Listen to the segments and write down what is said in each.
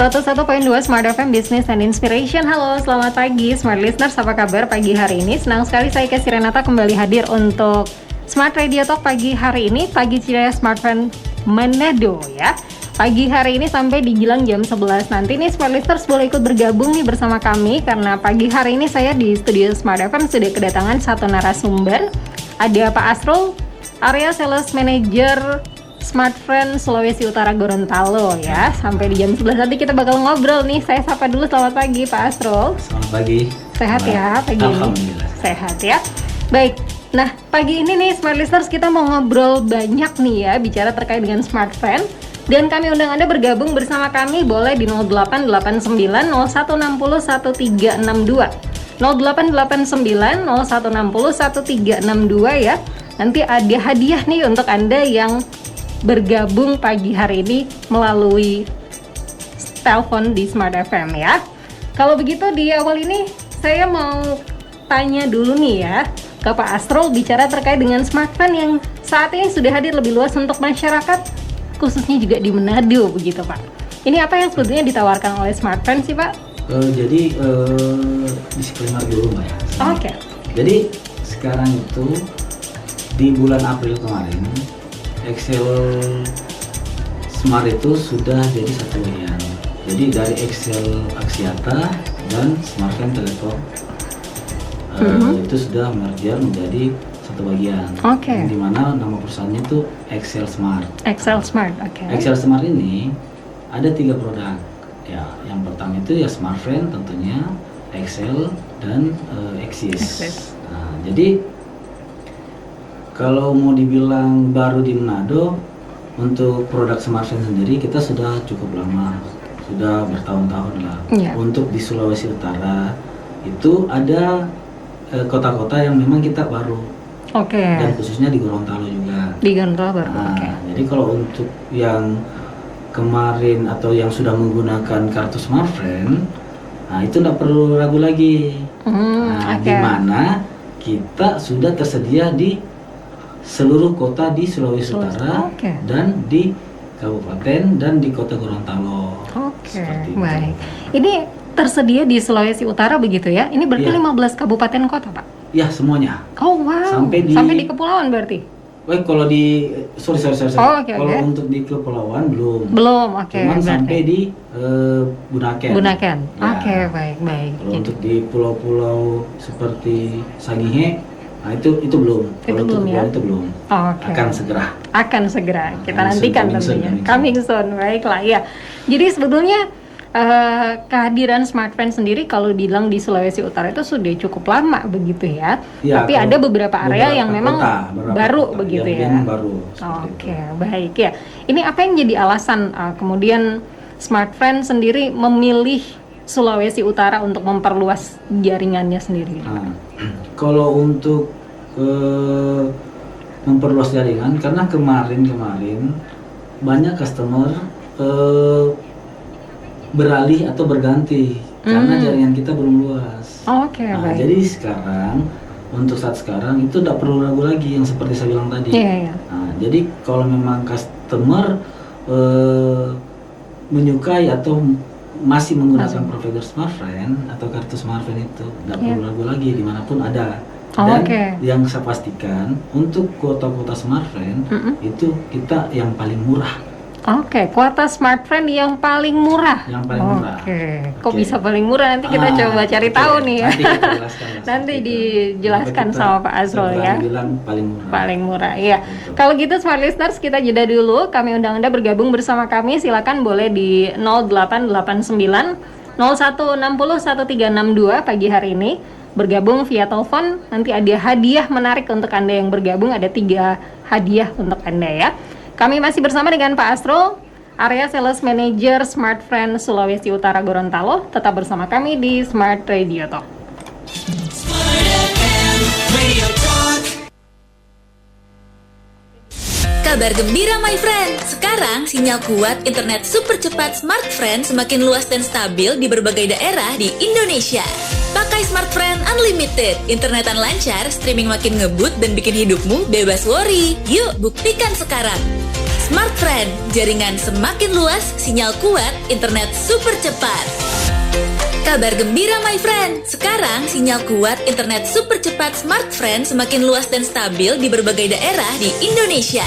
101.2 Smart FM Business and Inspiration. Halo, selamat pagi Smart Listeners, apa kabar pagi hari ini? Senang sekali saya Casey Renata kembali hadir untuk Smart Radio Talk pagi hari ini, pagi ceria Smartfren Manado ya. Pagi hari ini sampai dibilang jam 11 nanti nih Smart Listeners boleh ikut bergabung nih bersama kami, karena pagi hari ini saya di studio Smart FM sudah kedatangan satu narasumber. Ada Pak Asrul, Area Sales Manager Smartfren Sulawesi Utara Gorontalo ya. Sampai di jam 11 nanti kita bakal ngobrol nih. Saya sapa dulu, selamat pagi Pak Asrul. Selamat pagi. Sehat ya pagi ini? Alhamdulillah. Sehat ya. Baik, nah pagi ini nih Smart Listeners kita mau ngobrol banyak nih ya, bicara terkait dengan Smartfren. Dan kami undang Anda bergabung bersama kami, boleh di 0889 0160 1362 0889 0160 1362 ya. Nanti ada hadiah nih untuk Anda yang bergabung pagi hari ini melalui telepon di Smart FM ya. Kalau begitu di awal ini saya mau tanya dulu nih ya ke Pak Asrul, bicara terkait dengan Smartfren yang saat ini sudah hadir lebih luas untuk masyarakat, khususnya juga di Manado begitu Pak. Ini apa yang sebetulnya ditawarkan oleh Smartfren sih Pak? Jadi disclaimer dulu Mbak ya. Oke. Jadi sekarang itu di bulan April kemarin Excel Smart itu sudah jadi satu bagian. Jadi dari Excel Axiata dan Smartfren Telepon itu sudah merger menjadi satu bagian. Oke. Di mana nama perusahaannya itu Excel Smart. Excel Smart, oke. Excel Smart ini ada 3 produk. Ya, yang pertama itu ya Smartfren tentunya, Excel dan Axis. Nah, jadi kalau mau dibilang baru di Manado, untuk produk Smartfren sendiri kita sudah cukup lama, sudah bertahun-tahun lah. Yeah. Untuk di Sulawesi Utara itu ada kota-kota yang memang kita baru. Oke. Dan khususnya di Gorontalo juga. Di Gorontalo baru. Nah, Oke. jadi kalau untuk yang kemarin atau yang sudah menggunakan kartu Smartfren, nah itu tidak perlu ragu lagi. Di mana kita sudah tersedia di seluruh kota di Sulawesi Utara dan di kabupaten dan di kota Gorontalo. Oke, baik. Ini tersedia di Sulawesi Utara begitu ya? Ini berarti 15 kabupaten kota Pak? Ya, semuanya. Oh wow. Sampai di kepulauan berarti? Baik, kalau di sorry. Kalau untuk di kepulauan belum. Cuman berarti sampai di Bunaken. Ya. Oke, baik. Kalau untuk di pulau-pulau seperti Sangihe, nah itu belum. Kalau untuk kepulauan itu belum. Akan segera. Kita nantikan tentunya. Coming soon, baiklah ya. Jadi sebetulnya kehadiran Smartfren sendiri kalau bilang di Sulawesi Utara itu sudah cukup lama begitu ya. Tapi ada beberapa area yang memang baru begitu ya. Oke, baik ya. Ini apa yang jadi alasan kemudian Smartfren sendiri memilih Sulawesi Utara untuk memperluas jaringannya sendiri? Kalau untuk memperluas jaringan, karena kemarin banyak customer beralih atau berganti karena jaringan kita belum luas. Baik. Jadi sekarang untuk saat sekarang itu tidak perlu ragu lagi yang seperti saya bilang tadi. Nah, jadi kalau memang customer menyukai atau masih menggunakan provider Smartfren atau kartu Smartfren itu tidak perlu ragu lagi dimanapun ada. Dan yang saya pastikan untuk kuota Smartfren itu kita yang paling murah. Kuota Smartfren yang paling murah. Kok bisa paling murah? Nanti kita coba cari tahu nih ya. Nanti dijelaskan sama Pak Asrul ya. Paling murah. Iya. Kalau gitu Smart Listeners, kita jeda dulu. Kami undang Anda bergabung bersama kami. Silakan boleh di 0889 0160 1362 pagi hari ini. Bergabung via telepon. Nanti ada hadiah menarik untuk Anda yang bergabung. Ada 3 hadiah untuk Anda ya. Kami masih bersama dengan Pak Asrul, Area Sales Manager Smartfren Sulawesi Utara Gorontalo. Tetap bersama kami di Smart Radio Talk. Kabar gembira my friend, sekarang sinyal kuat internet super cepat Smartfren semakin luas dan stabil di berbagai daerah di Indonesia. Pakai Smartfren Unlimited. Internetan lancar, streaming makin ngebut dan bikin hidupmu bebas worry. Yuk buktikan sekarang. Smartfren, jaringan semakin luas, sinyal kuat, internet super cepat. Kabar gembira my friend, sekarang sinyal kuat, internet super cepat Smartfren semakin luas dan stabil di berbagai daerah di Indonesia.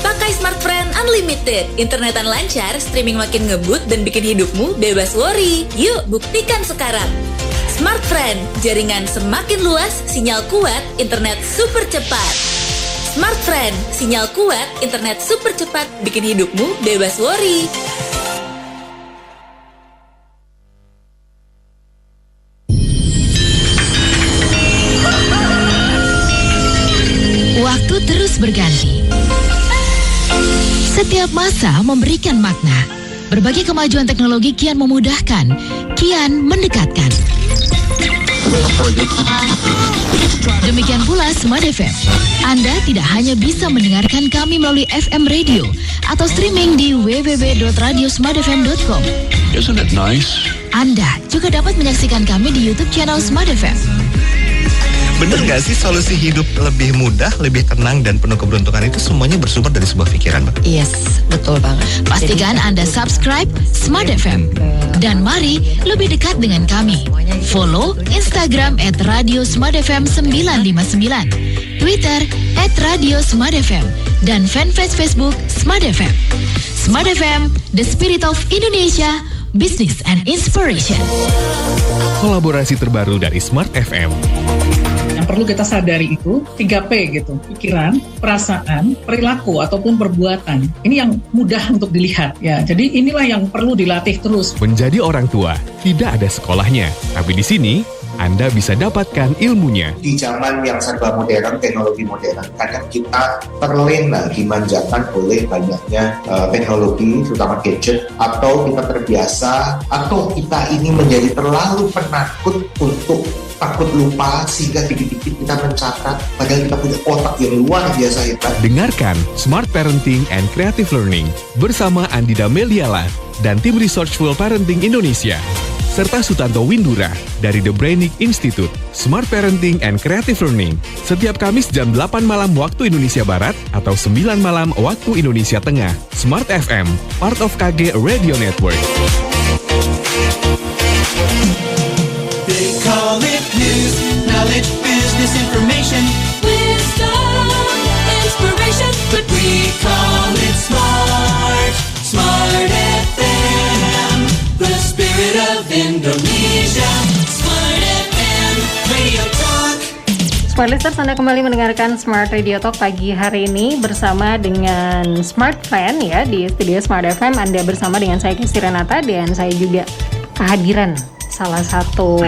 Pakai Smartfren Unlimited, internetan lancar, streaming makin ngebut dan bikin hidupmu bebas worry. Yuk buktikan sekarang. Smartfren, jaringan semakin luas, sinyal kuat, internet super cepat. Smartfren, sinyal kuat, internet super cepat, bikin hidupmu bebas worry. Waktu terus berganti. Setiap masa memberikan makna. Berbagai kemajuan teknologi kian memudahkan, kian mendekatkan. Demikian pula Smart FM. Anda tidak hanya bisa mendengarkan kami melalui FM radio atau streaming di www.radiosmartfm.com. Isn't it nice? Anda juga dapat menyaksikan kami di YouTube channel Smart FM. Bener gak sih solusi hidup lebih mudah, lebih tenang, dan penuh keberuntungan itu semuanya bersumber dari sebuah pikiran, Bang? Yes, betul Bang. Pastikan Anda subscribe Smart FM. Dan mari lebih dekat dengan kami. Follow Instagram @radiosmartfm959, Twitter @radiosmartfm, dan fanpage Facebook Smart FM. Smart FM, the spirit of Indonesia, business and inspiration. Kolaborasi terbaru dari Smart FM. Yang perlu kita sadari itu 3P gitu, pikiran, perasaan, perilaku ataupun perbuatan. Ini yang mudah untuk dilihat ya. Jadi inilah yang perlu dilatih terus. Menjadi orang tua tidak ada sekolahnya, tapi di sini Anda bisa dapatkan ilmunya. Di zaman yang serba modern, teknologi modern, kadang kita terlena dimanjakan oleh banyaknya teknologi, terutama gadget, atau kita terbiasa, atau kita ini menjadi terlalu penakut untuk takut lupa sehingga dikit-dikit kita mencatat, padahal kita punya otak yang luar biasa hebat. Dengarkan Smart Parenting and Creative Learning bersama Andida Meliala dan tim Researchful Parenting Indonesia serta Sutanto Windura dari The Brainic Institute. Smart Parenting and Creative Learning setiap Kamis jam 8 malam waktu Indonesia Barat atau 9 malam waktu Indonesia Tengah. Smart FM, part of KG Radio Network. They call it news, knowledge, business information, wisdom, inspiration, but we call it smart, Smart FM, the spirit of Indonesia, Smart FM, Radio Talk. Smart listeners, Anda kembali mendengarkan Smart Radio Talk pagi hari ini bersama dengan Smartfren ya di studio Smart FM. Anda bersama dengan saya Kristi Renata dan saya juga kehadiran salah satu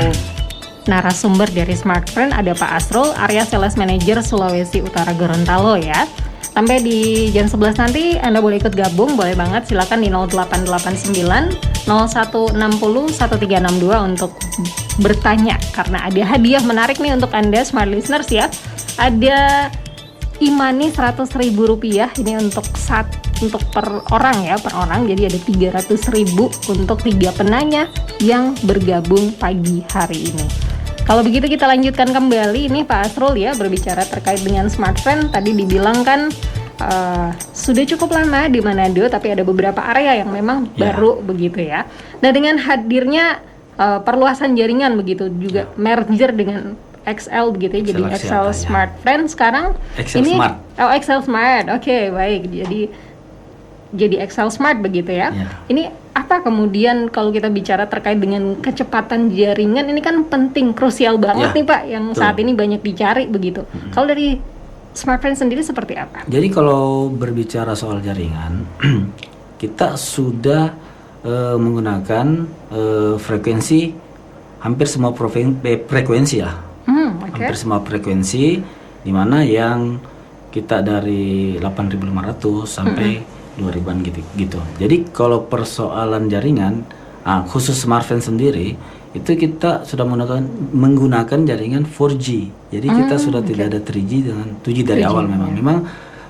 narasumber dari Smartfren, ada Pak Asrul, Area Sales Manager Sulawesi Utara Gorontalo ya. Sampai di jam 11 nanti Anda boleh ikut gabung, boleh banget, silakan di 0889 0160 1362 untuk bertanya karena ada hadiah menarik nih untuk Anda Smart listeners ya. Ada e-money Rp100.000 ini untuk per orang ya, per orang. Jadi ada 300.000 untuk 3 penanya yang bergabung pagi hari ini. Kalau begitu kita lanjutkan kembali ini Pak Asrul ya, berbicara terkait dengan Smartfren. Tadi dibilang kan sudah cukup lama di Manado, tapi ada beberapa area yang memang baru begitu ya. Nah dengan hadirnya perluasan jaringan begitu juga merger dengan XL begitu ya, jadi XL Smartfren sekarang XL ini Smart. XL Smart. Oke, baik. Jadi XL Smart begitu ya. Ini apa kemudian kalau kita bicara terkait dengan kecepatan jaringan, ini kan penting, krusial banget nih Pak, yang saat ini banyak dicari begitu. Kalau dari Smartfren sendiri seperti apa? Jadi kalau berbicara soal jaringan, kita sudah menggunakan frekuensi hampir semua frekuensi ya. Hampir semua frekuensi, di mana yang kita dari 8.500 sampai 2.000-an gitu. Jadi kalau persoalan jaringan, khusus Smartfren sendiri, itu kita sudah menggunakan jaringan 4G. Jadi kita sudah tidak ada 3G dengan 2G dari awal memang. Memang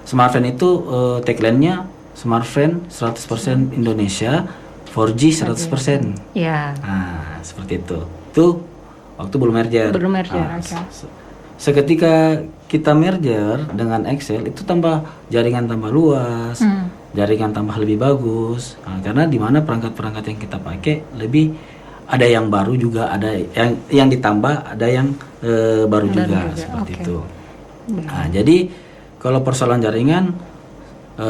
Smartfren itu tagline-nya Smartfren 100% Indonesia, 4G 100%. Iya. Nah, seperti itu. Itu waktu belum merger. Oke. Seketika kita merger dengan Excel itu jaringan tambah luas, jaringan tambah lebih bagus. Karena di mana perangkat-perangkat yang kita pakai lebih ada yang baru juga, ada yang ditambah, ada yang baru juga seperti itu. Nah, jadi kalau persoalan jaringan,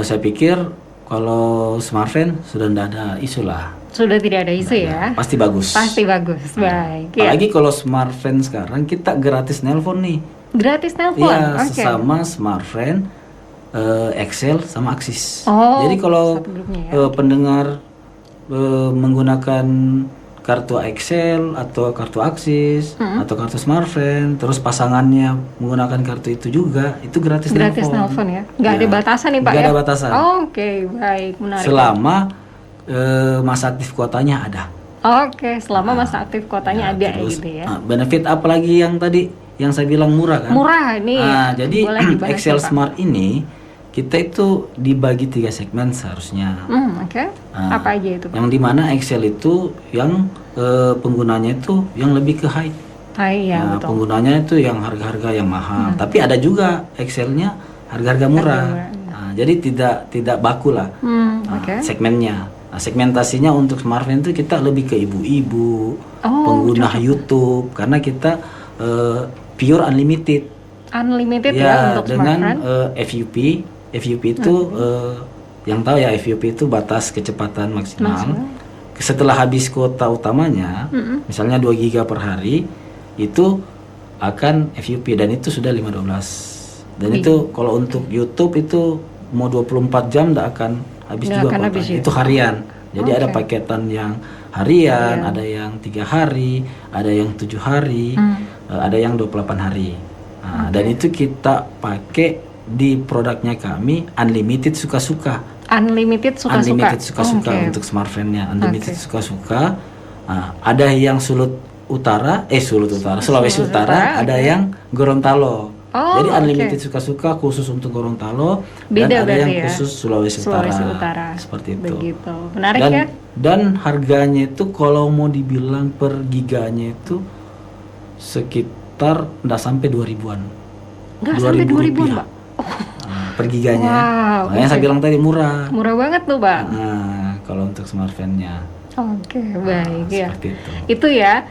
saya pikir kalau smartphone sudah tidak ada isu lah. Sudah tidak ada isu ya? Pasti bagus. Baik. Apalagi kalau smartphone sekarang kita gratis nelpon nih. Gratis nelpon? Iya, sesama smartphone, Excel sama Axis. Jadi kalau pendengar menggunakan kartu Excel atau kartu Axis atau kartu smartphone, terus pasangannya menggunakan kartu itu juga, itu gratis nelpon ya? Nggak ada batasan nih Pak? Nggak ada batasan. Oke, baik, menarik. Selama masa aktif kuotanya ada. Selama masa aktif kuotanya ada terus, gitu ya. Benefit apalagi yang tadi yang saya bilang murah kan? Murah nih. Jadi Excel Smart ini kita itu dibagi 3 segmen seharusnya. Apa aja itu Pak? Yang dimana Excel itu yang penggunanya itu yang lebih ke high. Betul. Penggunanya itu yang harga-harga yang mahal. Tapi ada juga Excelnya harga-harga murah. Jadi tidak baku lah segmennya. Segmentasinya untuk smartphone itu kita lebih ke ibu-ibu, pengguna YouTube, karena kita pure unlimited. Ya untuk dengan smartphone. FUP itu yang tahu ya, FUP itu batas kecepatan maksimal. Setelah habis kuota utamanya, misalnya 2 GB per hari, itu akan FUP dan itu sudah 512. Dan itu kalau untuk YouTube itu mau 24 jam tidak akan habis juga kuota. Itu harian. Jadi ada paketan yang harian, ada yang 3 hari, ada yang 7 hari, ada yang 28 hari. Dan itu kita pakai di produknya kami unlimited suka-suka. Unlimited suka-suka untuk smartphone-nya. Unlimited suka-suka. Ada yang Sulawesi Utara, ada yang Gorontalo. Jadi unlimited suka-suka khusus untuk Gorontalo, dan ada yang khusus Sulawesi Utara. Seperti itu. Begitu. Menarik ya. Dan harganya itu kalau mau dibilang per giganya itu sekitar nggak sampai 2000-an. Nggak sampai 2000-an, Pak? Per giganya. Makanya saya bilang tadi murah. Murah banget tuh, Pak. Kalau untuk smartphone-nya. Baik ya. Itu ya.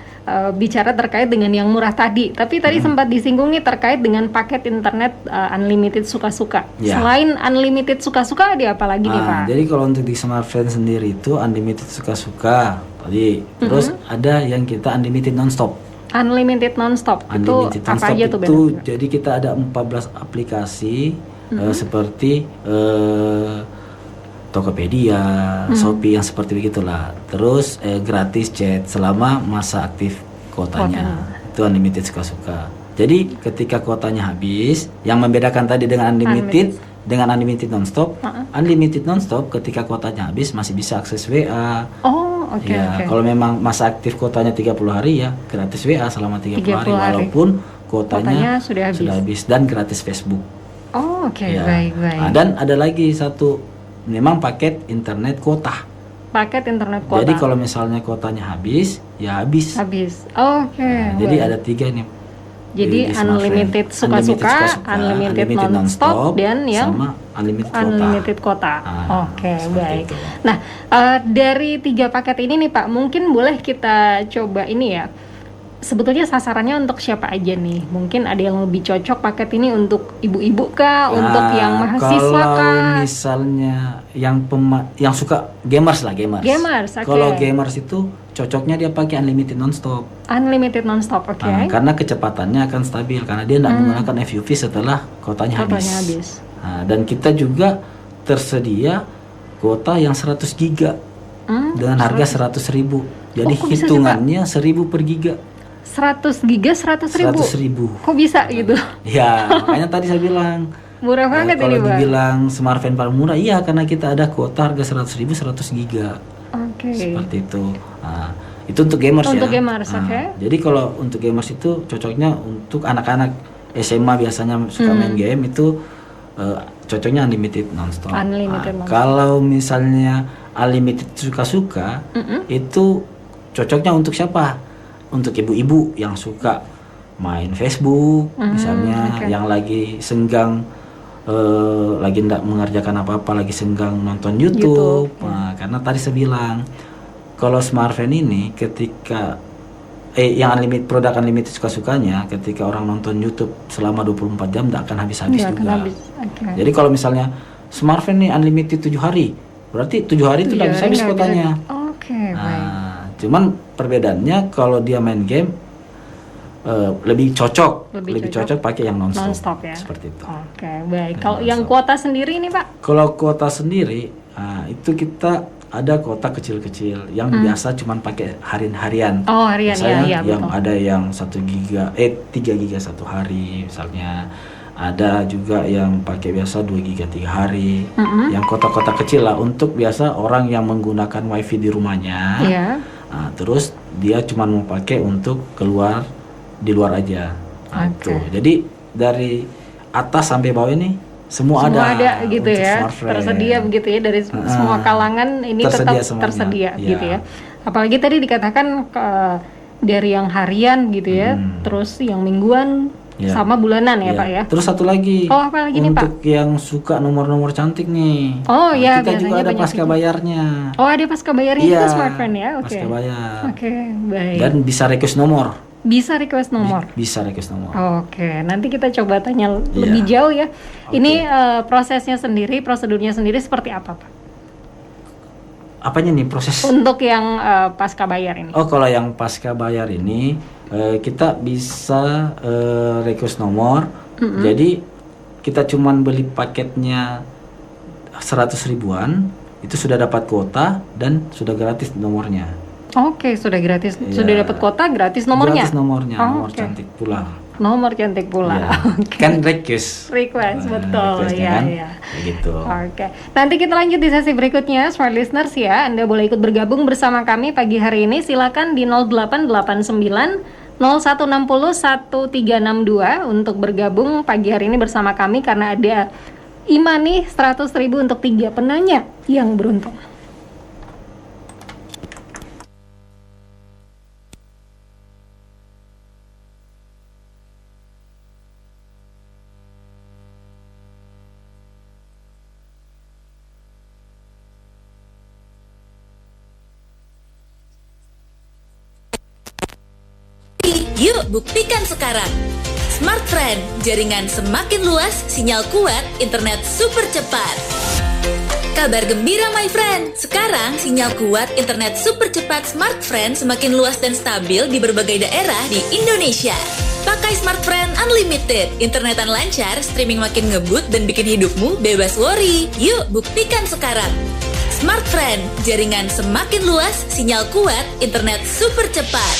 Bicara terkait dengan yang murah tadi, tapi tadi sempat disinggung nih terkait dengan paket internet unlimited suka-suka. Selain unlimited suka-suka ada apa lagi nih Pak? Jadi kalau untuk di smartphone sendiri itu unlimited suka-suka tadi, terus ada yang kita unlimited nonstop. Unlimited nonstop itu apa aja tuh? Jadi kita ada 14 aplikasi seperti Tokopedia, Shopee yang seperti begitulah. Terus gratis chat selama masa aktif kuotanya. Itu unlimited suka-suka. Jadi ketika kuotanya habis, yang membedakan tadi dengan unlimited dengan unlimited nonstop, unlimited nonstop ketika kuotanya habis masih bisa akses WA. Kalau memang masa aktif kuotanya 30 hari ya gratis WA selama 30 hari walaupun kuotanya sudah habis dan gratis Facebook. Baik. Dan ada lagi satu, memang paket internet kuota. Jadi kalau misalnya kuotanya habis, ya habis. Jadi ada 3 nih. Jadi unlimited suka-suka, unlimited non-stop, dan yang sama unlimited kuota. Baik. Itu. Nah, dari 3 paket ini nih Pak, mungkin boleh kita coba ini ya. Sebetulnya sasarannya untuk siapa aja nih? Mungkin ada yang lebih cocok paket ini untuk ibu-ibu kah, untuk yang mahasiswa kah? Kalau misalnya yang suka gamers lah, Kalau gamers itu cocoknya dia pakai unlimited nonstop. Karena kecepatannya akan stabil karena dia tidak menggunakan FUV setelah kuotanya habis. Dan kita juga tersedia kuota yang 100 giga dengan harga 100.000. Jadi hitungannya 1.000 per giga. 100 giga 100.000. Kok bisa gitu? Ya, makanya tadi saya bilang murah banget ini, Bang. Kalau dibilang smartphone paling murah, iya karena kita ada kuota harga 100.000 100 giga. Seperti itu. Itu untuk gamers ya. Untuk gamers, Jadi kalau untuk gamers itu cocoknya untuk anak-anak SMA biasanya suka main game itu cocoknya unlimited nonstop. Kalau misalnya unlimited suka-suka itu cocoknya untuk siapa? untuk ibu-ibu yang suka main Facebook misalnya, yang lagi senggang, lagi tidak mengerjakan apa-apa, lagi senggang nonton YouTube. Nah, karena tadi saya bilang kalau smartphone ini ketika yang produk unlimited suka-sukanya, ketika orang nonton YouTube selama 24 jam tidak akan habis-habis juga. Jadi kalau misalnya smartphone ini unlimited 7 hari, berarti 7 hari itu tidak bisa habis kuotanya. Nah, cuman perbedaannya kalau dia main game lebih cocok pakai yang non-stop ya? Seperti itu. Baik. Kalau yang kuota sendiri ini Pak? Kalau kuota sendiri, itu kita ada kuota kecil-kecil yang biasa cuman pakai harian. Harian ya, yang betul. ada yang 3 giga satu hari misalnya. Ada juga yang pakai biasa 2 giga 3 hari. Yang kota-kota kecil lah untuk biasa orang yang menggunakan wifi di rumahnya. Nah, terus dia cuma mau pakai untuk keluar di luar aja. Nah, jadi dari atas sampai bawah ini semua ada gitu ya. Tersedia begitu ya dari semua kalangan ini tetap tersedia gitu ya. Apalagi tadi dikatakan dari yang harian gitu ya, terus yang mingguan. Sama bulanan ya Pak ya. Terus satu lagi. Apa lagi nih Pak? Untuk yang suka nomor-nomor cantik nih. Kita juga ada pasca bayarnya. Ada pasca bayarnya juga smartphone ya. Pasca bayar. Baik. Dan bisa request nomor. Bisa request nomor. Nanti kita coba tanya lebih jauh ya. Ini prosesnya sendiri, prosedurnya sendiri seperti apa Pak? Apanya nih proses? Untuk yang pasca bayar ini. Kalau yang pasca bayar ini kita bisa request nomor. Jadi kita cuman beli paketnya 100 ribuan, itu sudah dapat kuota dan sudah gratis nomornya. Sudah gratis, sudah dapat kuota, gratis nomornya. Gratis nomornya, nomor cantik pula. Nomor cantik pula. Kan request betul ya. Kan? Gitu. Nanti kita lanjut di sesi berikutnya, smart listeners ya. Anda boleh ikut bergabung bersama kami pagi hari ini. Silakan di 0889 0160 1362 untuk bergabung pagi hari ini bersama kami karena ada Imani 100.000 untuk 3 penanya yang beruntung. Yuk buktikan sekarang. Smartfren, jaringan semakin luas, sinyal kuat, internet super cepat. Kabar gembira my friend, sekarang sinyal kuat, internet super cepat Smartfren semakin luas dan stabil di berbagai daerah di Indonesia. Pakai Smartfren Unlimited, internetan lancar, streaming makin ngebut dan bikin hidupmu bebas worry. Yuk buktikan sekarang. Smartfren, jaringan semakin luas, sinyal kuat, internet super cepat.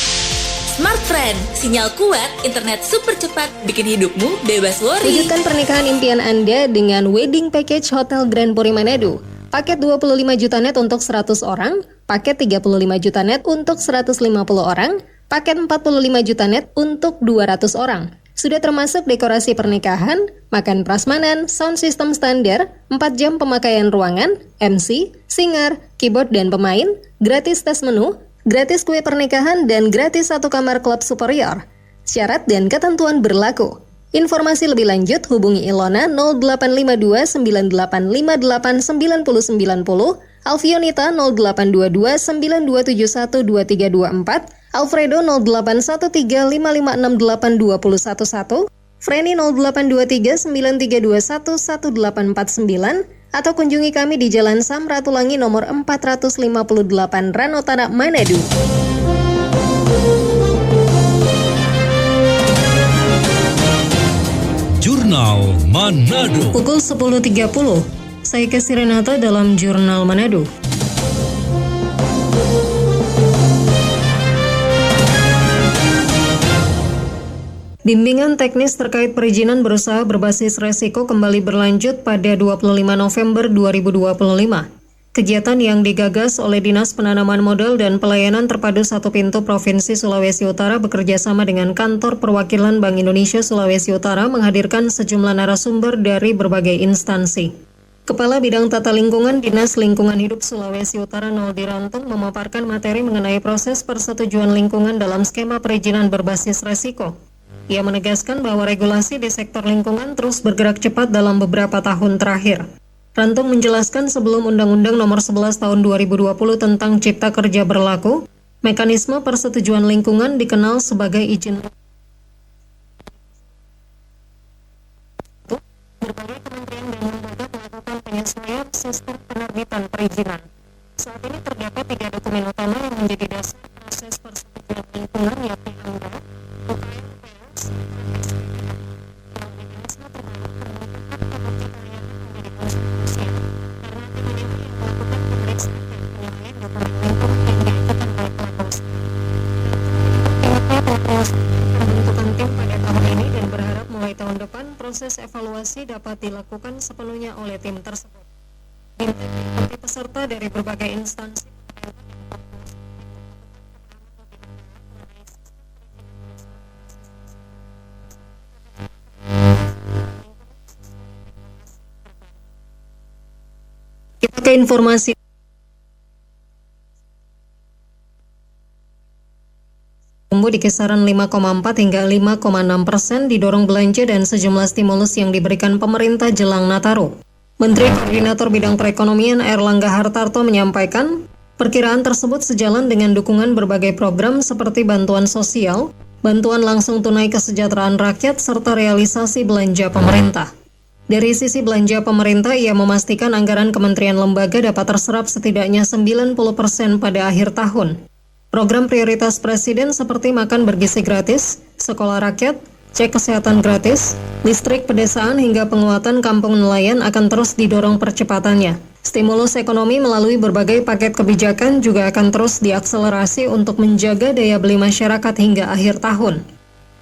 Smartfren, sinyal kuat, internet super cepat, bikin hidupmu bebas worry. Wujudkan pernikahan impian Anda dengan Wedding Package Hotel Grand Puri Manado. Paket 25 juta net untuk 100 orang, paket 35 juta net untuk 150 orang, paket 45 juta net untuk 200 orang. Sudah termasuk dekorasi pernikahan, makan prasmanan, sound system standar, 4 jam pemakaian ruangan, MC, singer, keyboard dan pemain, gratis tes menu, gratis kue pernikahan, dan gratis 1 kamar klub superior. Syarat dan ketentuan berlaku. Informasi lebih lanjut hubungi Ilona 0852 9858 9090, Alfionita 0822 9271 2324, Alfredo 0813 556 8211, Freni 0823 9321 1849, atau kunjungi kami di Jalan Samratulangi nomor 458 Ranotana, Manado. Jurnal Manado. Pukul 10.30, saya Kesi Renata dalam Jurnal Manado. Bimbingan teknis terkait perizinan berusaha berbasis resiko kembali berlanjut pada 25 November 2025. Kegiatan yang digagas oleh Dinas Penanaman Modal dan Pelayanan Terpadu Satu Pintu Provinsi Sulawesi Utara bekerjasama dengan Kantor Perwakilan Bank Indonesia Sulawesi Utara menghadirkan sejumlah narasumber dari berbagai instansi. Kepala Bidang Tata Lingkungan Dinas Lingkungan Hidup Sulawesi Utara Noldi Rantung memaparkan materi mengenai proses persetujuan lingkungan dalam skema perizinan berbasis resiko. Ia menegaskan bahwa regulasi di sektor lingkungan terus bergerak cepat dalam beberapa tahun terakhir. Rantung menjelaskan sebelum Undang-Undang Nomor 11 Tahun 2020 tentang Cipta Kerja berlaku, mekanisme persetujuan lingkungan dikenal sebagai izin. Berbagai kementerian dan lembaga melakukan penyesuaian sistem penerbitan perizinan. Saat ini terdapat 3 dokumen utama yang menjadi dasar proses persetujuan lingkungan, yakni ANDA, UKM, PS, pembentukan tim pada tahun ini dan berharap mulai tahun depan proses evaluasi dapat dilakukan sepenuhnya oleh tim tersebut. Tim diikuti peserta dari berbagai instansi. Kita ke informasi. Tumbuh di kisaran 5,4 hingga 5,6% didorong belanja dan sejumlah stimulus yang diberikan pemerintah jelang Nataru. Menteri Koordinator Bidang Perekonomian Airlangga Hartarto menyampaikan, perkiraan tersebut sejalan dengan dukungan berbagai program seperti bantuan sosial, bantuan langsung tunai kesejahteraan rakyat, serta realisasi belanja pemerintah. Dari sisi belanja pemerintah, ia memastikan anggaran kementerian lembaga dapat terserap setidaknya 90% pada akhir tahun. Program prioritas Presiden seperti makan bergizi gratis, sekolah rakyat, cek kesehatan gratis, listrik pedesaan hingga penguatan kampung nelayan akan terus didorong percepatannya. Stimulus ekonomi melalui berbagai paket kebijakan juga akan terus diakselerasi untuk menjaga daya beli masyarakat hingga akhir tahun.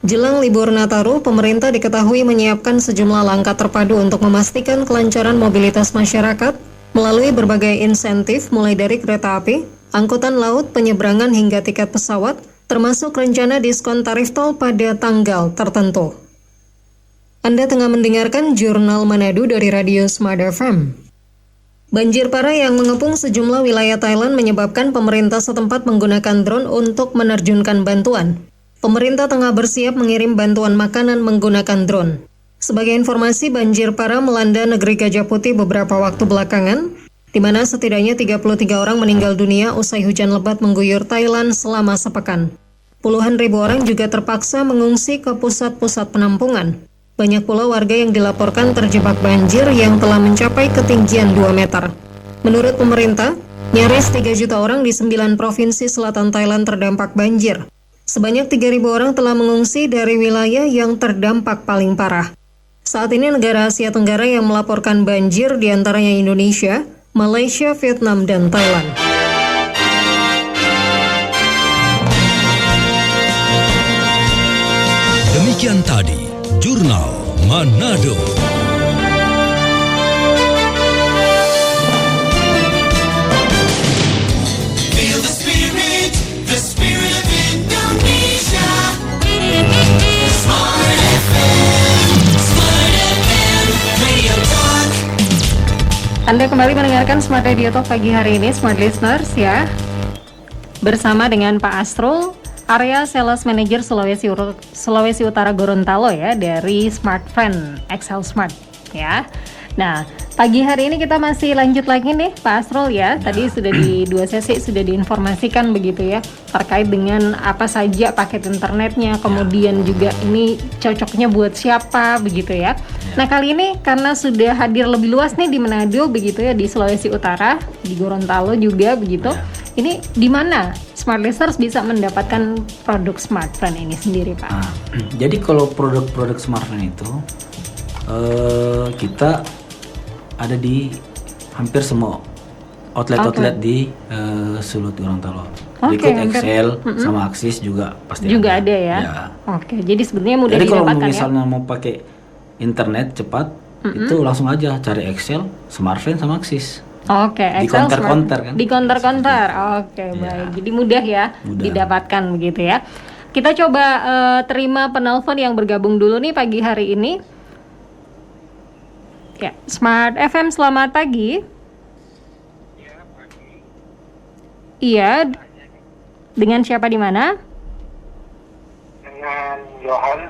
Jelang libur Nataru, pemerintah diketahui menyiapkan sejumlah langkah terpadu untuk memastikan kelancaran mobilitas masyarakat melalui berbagai insentif mulai dari kereta api, angkutan laut, penyeberangan hingga tiket pesawat, termasuk rencana diskon tarif tol pada tanggal tertentu. Anda tengah mendengarkan Jurnal Manado dari Radio Smart FM. Banjir parah yang mengepung sejumlah wilayah Thailand menyebabkan pemerintah setempat menggunakan drone untuk menerjunkan bantuan. Pemerintah tengah bersiap mengirim bantuan makanan menggunakan drone. Sebagai informasi, banjir parah melanda negeri Gajah Putih beberapa waktu belakangan, di mana setidaknya 33 orang meninggal dunia usai hujan lebat mengguyur Thailand selama sepekan. Puluhan ribu orang juga terpaksa mengungsi ke pusat-pusat penampungan. Banyak pula warga yang dilaporkan terjebak banjir yang telah mencapai ketinggian 2 meter. Menurut pemerintah, nyaris 3 juta orang di 9 provinsi selatan Thailand terdampak banjir. Sebanyak 3.000 orang telah mengungsi dari wilayah yang terdampak paling parah. Saat ini negara Asia Tenggara yang melaporkan banjir diantaranya Indonesia, Malaysia, Vietnam, dan Thailand. Demikian tadi Jurnal Manado. Feel the spirit of Indonesia. Smart FM, Radio Talk. Anda kembali mendengarkan Smart Radio Talk pagi hari ini, Smart Listeners ya. Bersama dengan Pak Asrul, Area Sales Manager Sulawesi Utara Gorontalo ya, dari Smart Friend Excel Smart ya. Nah, pagi hari ini kita masih lanjut lagi nih Pak Asrul ya. Tadi sudah di 2 sesi sudah diinformasikan begitu ya, terkait dengan apa saja paket internetnya, kemudian juga ini cocoknya buat siapa begitu ya. Nah, kali ini karena sudah hadir lebih luas nih di Manado begitu ya, di Sulawesi Utara, di Gorontalo juga begitu. Ini di mana Smart Listeners bisa mendapatkan produk smartphone ini sendiri, Pak? Jadi kalau produk-produk smartphone itu kita ada di hampir semua outlet-outlet di Sulut Gorontalo. Berikut Excel sama Axis juga pasti juga ada ya. Oke, jadi sebenarnya mudah jadi didapatkan ya. Jadi kalau misalnya mau pakai internet cepat, itu langsung aja cari Excel, smartphone sama Axis. Oke, di Excel counter kan? Di counter. Oke, baik. Jadi mudah ya didapatkan begitu ya. Kita coba terima penelpon yang bergabung dulu nih pagi hari ini. Ya, Smart FM, selamat pagi. Iya. Dengan siapa di mana? Dengan Yohan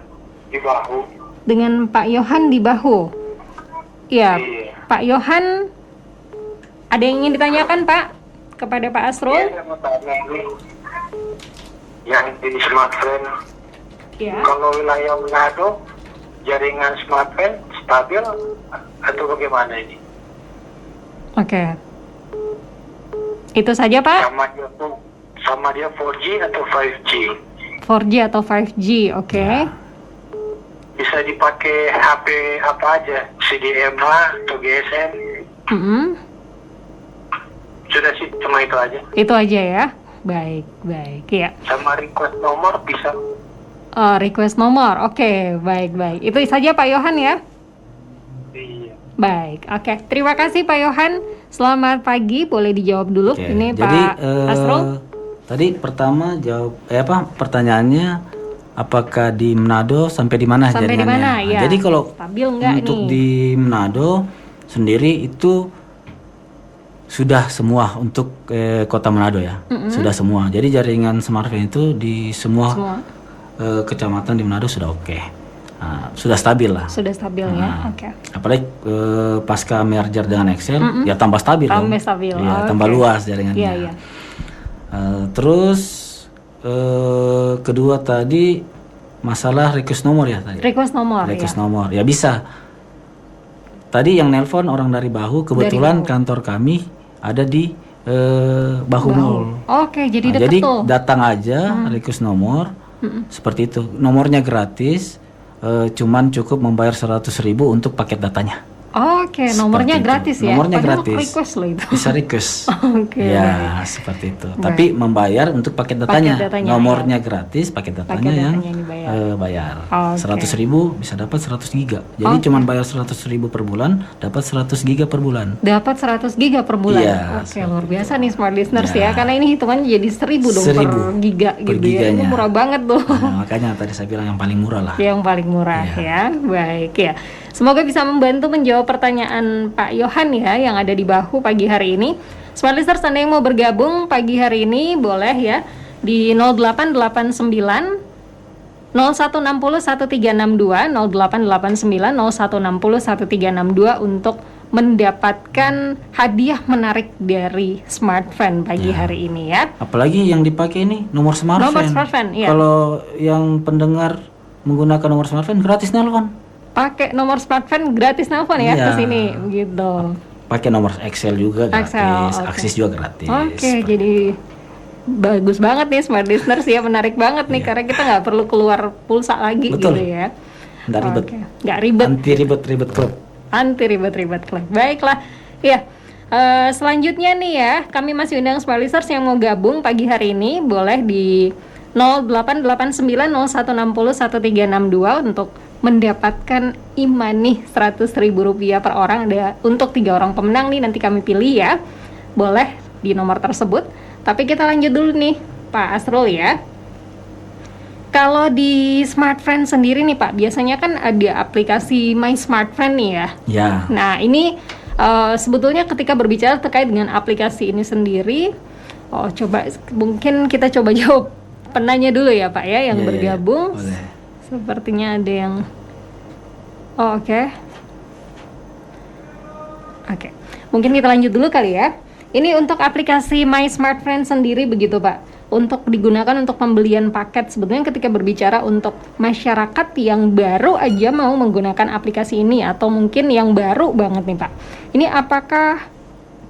di Bahu. Dengan Pak Yohan di Bahu. Iya, Pak Yohan, ada yang ingin ditanyakan Pak kepada Pak Asrul? Iya, mau tanya ini yang di smartphone. Ya. Kalau wilayah Manado, jaringan smartphone stabil atau bagaimana ini? Oke. Itu saja Pak? Sama dia 4G atau 5G? 4G atau 5G, oke. Bisa dipakai HP apa aja, CDMA atau GSM? Sudah sih, cuma itu aja. Itu aja ya. Baik, ya. Sama request nomor bisa? Request nomor, oke, baik. Itu saja Pak Yohan ya? Iya. Baik, oke. Terima kasih Pak Yohan. Selamat pagi, boleh dijawab dulu. Oke, Ini jadi, Pak Asrul. Tadi pertama pertanyaannya apakah di Manado sampai di mana Sampai jaringannya? di mana, ya. Jadi kalau stabil nggak untuk nih? di Manado sendiri itu sudah semua untuk kota Manado ya. Sudah semua. Jadi jaringan smartphone itu di semua. Kecamatan di Manado sudah oke. Sudah stabil lah. Sudah stabil ya, oke. Apalagi pasca merger dengan Excel, ya tambah stabil. Tambah stabil. Ya, oke. tambah luas jaringannya. Iya. Terus kedua tadi masalah request nomor ya tadi. Request nomor. Request ya. nomor, ya bisa. Tadi yang nelpon orang dari Bahu, kebetulan kantor kami ada di Bahu Mall. Oke, jadi dekat jadi tuh. datang aja request nomor. Seperti itu. Nomornya gratis, cuman cukup membayar 100.000 untuk paket datanya. Oke, nomornya gratis ya. Nomornya Padahal gratis. request loh itu. Bisa request. Oke. Ya, seperti itu. Tapi membayar untuk paket datanya. Nomornya gratis, paket datanya yang bayar. Oke. 100.000 bisa dapat 100 giga. Jadi cuman bayar 100.000 per bulan, dapat 100 giga per bulan. Dapat 100 giga per bulan. Iya, Oke, luar biasa nih smart listeners ya. Karena ini hitungannya jadi 1.000 dong per giga per gitu ya. Ini giganya. murah banget tuh. Nah, makanya tadi saya bilang yang paling murah lah. Yang paling murah ya. Baik ya. Semoga bisa membantu menjawab pertanyaan Pak Yohan ya yang ada di Bahu pagi hari ini. Smart listeners, Anda yang mau bergabung pagi hari ini boleh ya di 0889 0160 1362 0889 0160 1362 untuk mendapatkan hadiah menarik dari smartphone pagi hari ini ya. Apalagi yang dipakai ini nomor smartphone. Nomor smartphone, iya. Kalau yang pendengar menggunakan nomor smartphone gratis nelpon. Pakai nomor smartphone gratis nelpon ya ke sini gitu. Pakai nomor Excel juga gratis, Aksis juga gratis. Oke, jadi bagus banget nih smart listeners ya, menarik banget nih karena kita nggak perlu keluar pulsa lagi. Betul. Gitu ya. Nggak ribet. Nggak ribet. Anti ribet klub. Baiklah, ya. Selanjutnya nih ya, kami masih undang smart listeners yang mau gabung pagi hari ini boleh di 088901601362 untuk mendapatkan e-money Rp100.000 per orang. Ada untuk 3 orang pemenang nih, nanti kami pilih ya. Boleh di nomor tersebut. Tapi kita lanjut dulu nih Pak Asrul ya. Kalau di smartphone sendiri nih Pak, biasanya kan ada aplikasi My Smartphone nih ya. Ya. Nah ini sebetulnya ketika berbicara terkait dengan aplikasi ini sendiri, coba mungkin kita coba jawab penanya dulu ya Pak ya yang bergabung. Boleh. Sepertinya ada yang Oke. Mungkin kita lanjut dulu kali ya. Ini untuk aplikasi My Smartphone sendiri begitu Pak. Untuk digunakan untuk pembelian paket. Sebetulnya ketika berbicara untuk masyarakat yang baru aja mau menggunakan aplikasi ini atau mungkin yang baru banget nih Pak. Ini apakah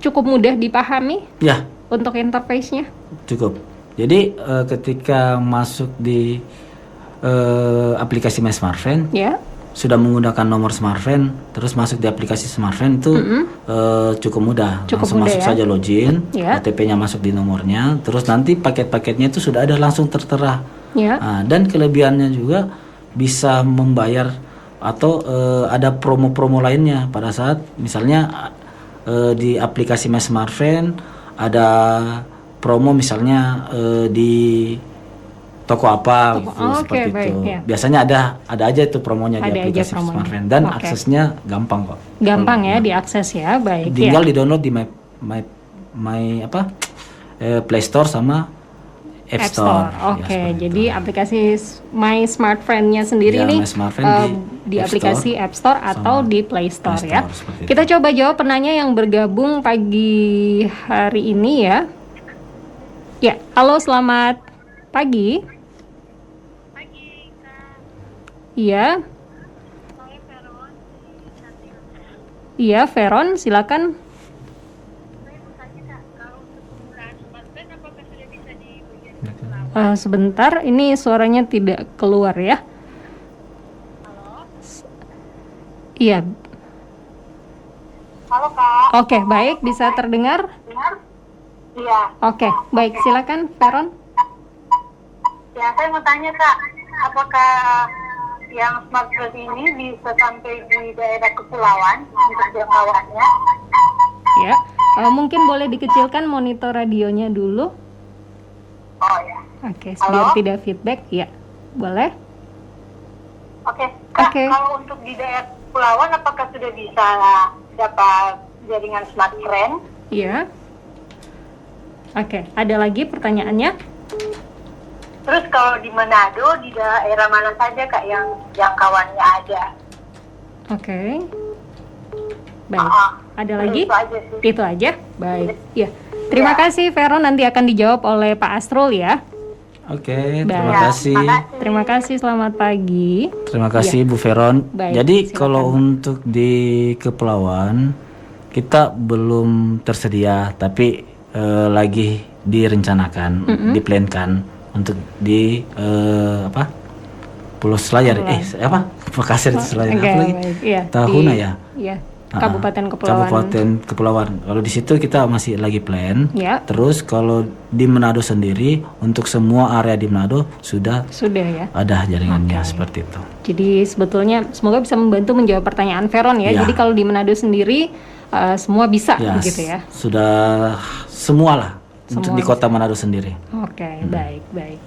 cukup mudah dipahami? Ya. Untuk interface-nya? Cukup. Jadi ketika masuk di aplikasi My Smartphone, sudah menggunakan nomor smartphone, terus masuk di aplikasi smartphone itu cukup mudah. Langsung masuk saja login, OTP-nya masuk di nomornya, terus nanti paket-paketnya itu sudah ada langsung tertera. Dan kelebihannya juga bisa membayar atau ada promo-promo lainnya pada saat misalnya di aplikasi My Smartphone ada promo misalnya di toko apa gitu, seperti baik, itu. ya. Biasanya ada aja itu promonya di aplikasi smartfren dan aksesnya gampang kok. Gampang ya diakses ya, baik. Tinggal di-download di Play Store sama App Store. Oke, jadi aplikasi My Smart Friend-nya sendiri ini di aplikasi App Store atau di Play Store ya. Kita coba jawab penanya yang bergabung pagi hari ini ya. Ya, halo, selamat pagi. Pagi, Kak. Iya. Iya, Veron, silakan. Sebentar, ini suaranya tidak keluar ya. Halo. Iya. Halo Kak. Oke, baik, bisa terdengar? Iya. Oke, baik, silakan Veron. Ya, saya mau tanya Kak, apakah yang smart grid ini bisa sampai di daerah kepulauan untuk jangkauannya? Ya, mungkin boleh dikecilkan monitor radionya dulu. Oh ya. Oke, biar tidak feedback, ya, boleh. Oke, Kak, kalau untuk di daerah kepulauan apakah sudah bisa dapat jaringan smart friend? Iya. Oke, ada lagi pertanyaannya? Terus kalau di Manado, di daerah mana saja Kak yang jangkauannya ada? Oke. Baik, ada lagi? Itu aja? Baik, ya. Terima kasih Veron, nanti akan dijawab oleh Pak Asrul ya. Oke, terima kasih. Terima kasih, selamat pagi. Terima kasih Bu Veron. Baik, jadi silakan. kalau untuk di kepulauan kita belum tersedia, tapi lagi direncanakan, diplankan untuk di Pulau Selayar. Makassar itu Selayar. Apa lagi? Iya, Tahuna ya. Iya. Kabupaten Kepulauan. Kabupaten Kepulauan. Kalau di situ kita masih lagi plan. Ya. Terus kalau di Manado sendiri untuk semua area di Manado sudah ya. Ada jaringannya seperti itu. Jadi sebetulnya semoga bisa membantu menjawab pertanyaan Veron ya. Ya. Jadi kalau di Manado sendiri semua bisa begitu ya. Sudah semua lah untuk di kota Manado sendiri. Oke, baik.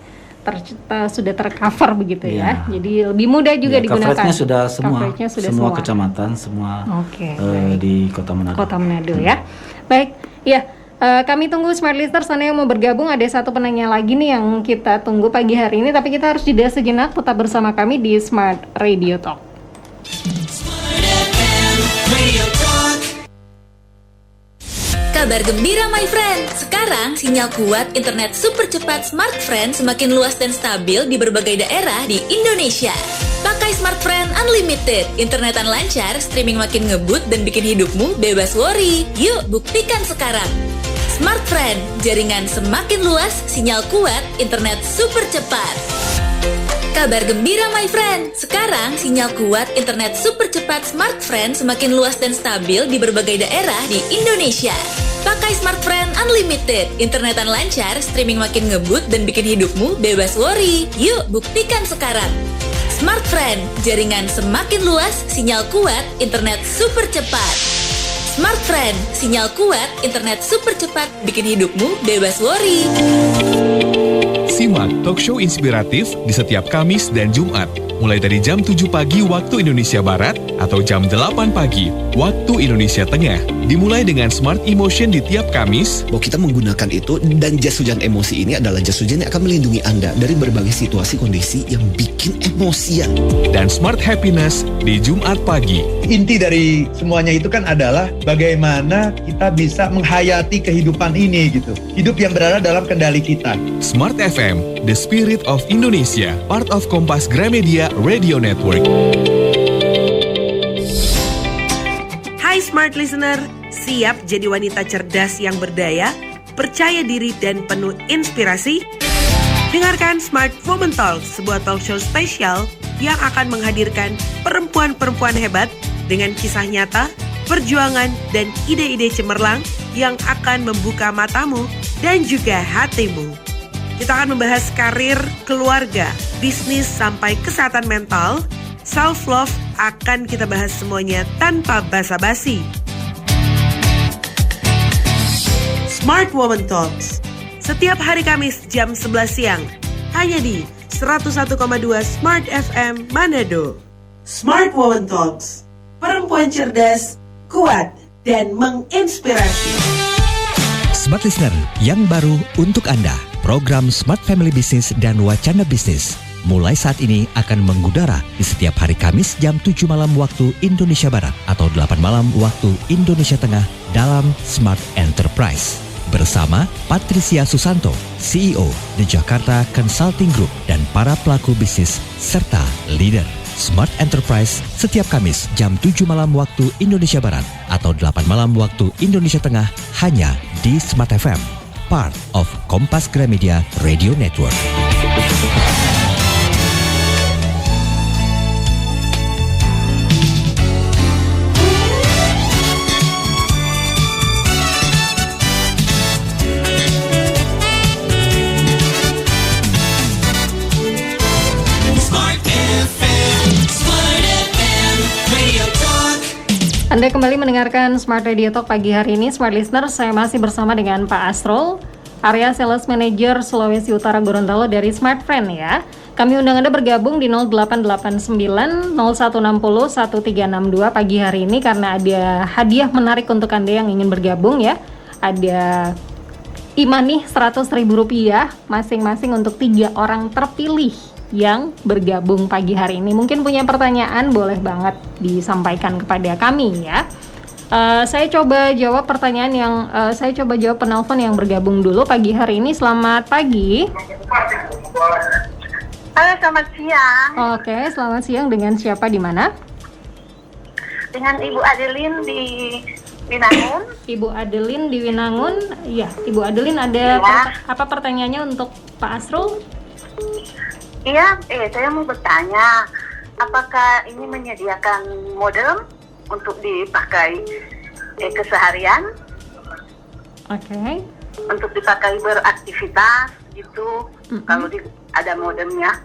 Sudah tercover begitu ya. Jadi lebih mudah juga digunakan. Coveragenya sudah semua semua kecamatan, semua baik. di Kota Manado. Kota Manado ya. Baik, ya. Kami tunggu Smart Listeners sana yang mau bergabung. Ada satu penanya lagi nih yang kita tunggu pagi hari ini, tapi kita harus jeda sejenak. Tetap bersama kami di Smart Radio Talk. Kabar gembira my friend, sekarang sinyal kuat internet super cepat Smartfren semakin luas dan stabil di berbagai daerah di Indonesia. Pakai Smartfren Unlimited, internetan lancar, streaming makin ngebut dan bikin hidupmu bebas worry. Yuk buktikan sekarang. Smartfren, jaringan semakin luas, sinyal kuat, internet super cepat. Kabar gembira my friend, sekarang sinyal kuat internet super cepat Smartfren semakin luas dan stabil di berbagai daerah di Indonesia. Pakai Smartfren Unlimited, internetan lancar, streaming makin ngebut dan bikin hidupmu bebas worry. Yuk buktikan sekarang. Smartfren, jaringan semakin luas, sinyal kuat, internet super cepat. Smartfren, sinyal kuat, internet super cepat, bikin hidupmu bebas worry. Simak talk show inspiratif di setiap Kamis dan Jumat, mulai dari jam 7 pagi waktu Indonesia Barat atau jam 8 pagi waktu Indonesia Tengah. Dimulai dengan Smart Emotion di tiap Kamis. Bahwa kita menggunakan itu, dan jas hujan emosi ini adalah jas hujan yang akan melindungi Anda dari berbagai situasi kondisi yang bikin emosian. Dan Smart Happiness di Jumat pagi. Inti dari semuanya itu kan adalah bagaimana kita bisa menghayati kehidupan ini gitu. Hidup yang berada dalam kendali kita. Smart FM, The Spirit of Indonesia, part of Kompas Gramedia Radio Network. Hai Smart Listener, siap jadi wanita cerdas yang berdaya, percaya diri dan penuh inspirasi? Dengarkan Smart Woman Talk, sebuah talk show spesial yang akan menghadirkan perempuan-perempuan hebat dengan kisah nyata, perjuangan, dan ide-ide cemerlang yang akan membuka matamu dan juga hatimu. Kita akan membahas karir, keluarga, bisnis, sampai kesehatan mental, self-love, akan kita bahas semuanya tanpa basa-basi. Smart Woman Talks, setiap hari Kamis jam 11 siang, hanya di 101,2 Smart FM Manado. Smart Woman Talks, perempuan cerdas, kuat, dan menginspirasi. Smart Listener yang baru untuk Anda, program Smart Family Business dan Wacana Bisnis mulai saat ini akan mengudara di setiap hari Kamis jam 7 malam waktu Indonesia Barat atau 8 malam waktu Indonesia Tengah dalam Smart Enterprise. Bersama Patricia Susanto, CEO The Jakarta Consulting Group dan para pelaku bisnis serta leader. Smart Enterprise setiap Kamis jam 7 malam waktu Indonesia Barat atau 8 malam waktu Indonesia Tengah hanya di Smart FM, part of Kompas Gramedia Radio Network. Anda kembali mendengarkan Smart Radio Talk pagi hari ini. Smart Listener, saya masih bersama dengan Pak Asrul, Area Sales Manager Sulawesi Utara Gorontalo dari Smart Friend ya. Kami undang Anda bergabung di 0889 0160 1362 pagi hari ini karena ada hadiah menarik untuk Anda yang ingin bergabung ya. Ada imani Rp100.000 masing-masing untuk 3 orang terpilih yang bergabung pagi hari ini. Mungkin punya pertanyaan, boleh banget disampaikan kepada kami ya. Saya coba jawab pertanyaan yang saya coba jawab penelpon yang bergabung dulu pagi hari ini. Selamat pagi. Halo, selamat siang. Oke, selamat siang. Dengan siapa di mana? Dengan Ibu Adeline di Winangun. Ibu Adeline di Winangun. Iya, Ibu Adeline ada apa pertanyaannya untuk Pak Asrul? Iya, saya mau bertanya, apakah ini menyediakan modem untuk dipakai keseharian? Oke. Untuk dipakai beraktivitas gitu, kalau ada modemnya.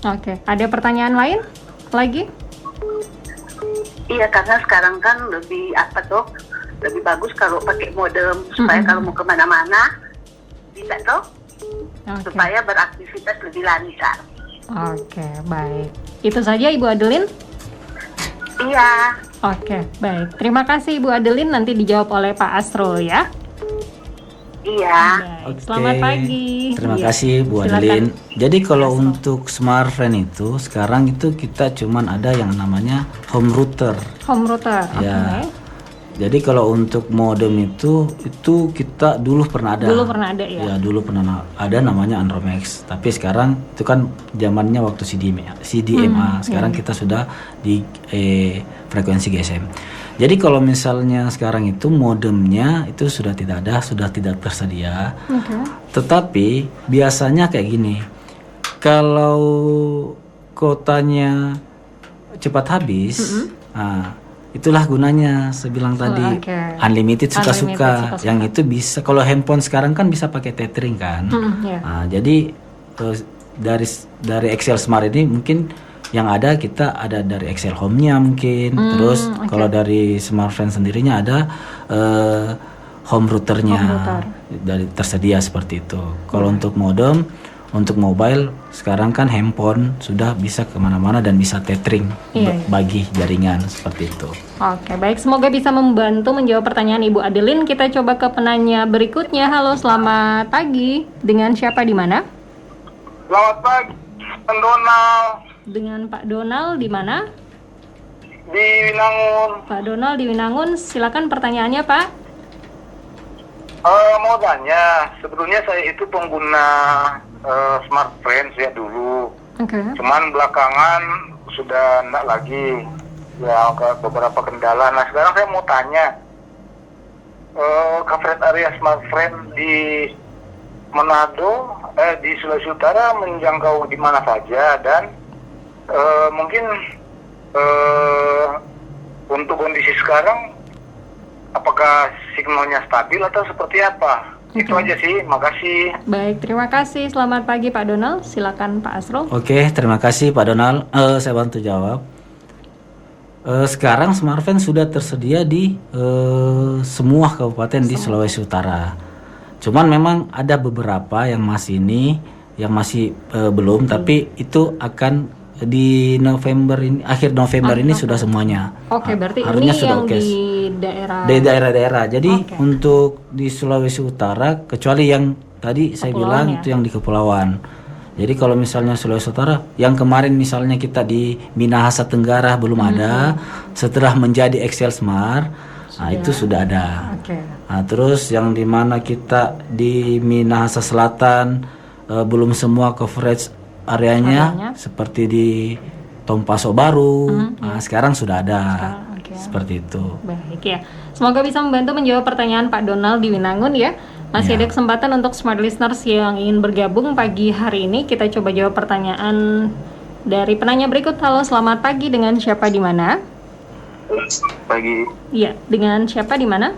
Oke, ada pertanyaan lain lagi? Iya, karena sekarang kan lebih lebih bagus kalau pakai modem supaya kalau mau kemana-mana bisa toh, supaya beraktivitas lebih lancar. Oke, baik. Itu saja Ibu Adeline? Iya. Oke, baik. Terima kasih Ibu Adeline, nanti dijawab oleh Pak Asrul ya. Iya. Baik, selamat pagi. Terima kasih Bu Adeline. Jadi kalau untuk Smart Friend itu sekarang itu kita cuman ada yang namanya home router. Home router. Ya. Jadi kalau untuk modem itu kita dulu pernah ada. Dulu pernah ada ya. Ya, dulu pernah ada namanya Andromax. Tapi sekarang itu kan zamannya waktu CDMA. Sekarang kita sudah di frekuensi GSM. Jadi kalau misalnya sekarang itu modemnya itu sudah tidak ada, sudah tidak tersedia. Tetapi biasanya kayak gini. Kalau kuotanya cepat habis, itulah gunanya saya bilang tadi unlimited suka-suka. Yang itu bisa kalau handphone sekarang kan bisa pakai tethering kan. Jadi dari Excel Smart ini mungkin yang ada kita ada dari Excel Home-nya mungkin. Terus kalau dari Smart Friend sendirinya ada home routernya dari tersedia seperti itu. Kalau untuk modem, untuk mobile sekarang kan handphone sudah bisa kemana-mana dan bisa tethering bagi jaringan seperti itu. Oke, baik. Semoga bisa membantu menjawab pertanyaan Ibu Adeline. Kita coba ke penanya berikutnya. Halo, selamat pagi. Dengan siapa di mana? Selamat pagi, Pak Donald. Dengan Pak Donald di mana? Di Winangun. Pak Donald di Winangun. Silakan pertanyaannya, Pak. Mau tanya, sebetulnya saya itu pengguna Smart Friend ya dulu. Cuman belakangan sudah enggak lagi, ya beberapa kendala. Nah sekarang saya mau tanya, coverage area Smart Friend di Manado, di Sulawesi Utara menjangkau di mana saja, dan mungkin untuk kondisi sekarang apakah signalnya stabil atau seperti apa? Itu aja sih, makasih. Baik, terima kasih. Selamat pagi Pak Donald. Silakan Pak Asrul. Oke, terima kasih Pak Donald. Saya bantu jawab. Sekarang Smart Friend sudah tersedia di semua kabupaten di Sulawesi Utara. Cuman memang ada beberapa yang masih ini yang masih belum, tapi itu akan di November ini, akhir November ini sudah semuanya. Oke, berarti harusnya ini sudah yang di daerah-daerah. Jadi untuk di Sulawesi Utara, kecuali yang tadi saya bilang itu yang di kepulauan. Jadi kalau misalnya Sulawesi Utara, yang kemarin misalnya kita di Minahasa Tenggara belum ada, setelah menjadi Excel Smart, nah itu sudah ada. Nah, terus yang di mana kita di Minahasa Selatan belum semua coverage areanya seperti di Tompaso Baru. Nah, sekarang sudah ada. Seperti itu. Baik ya. Semoga bisa membantu menjawab pertanyaan Pak Donald di Winangun ya. Masih ada kesempatan untuk smart listeners yang ingin bergabung pagi hari ini. Kita coba jawab pertanyaan dari penanya berikut. Halo, selamat pagi, dengan siapa di mana? Pagi. Iya, dengan siapa di mana?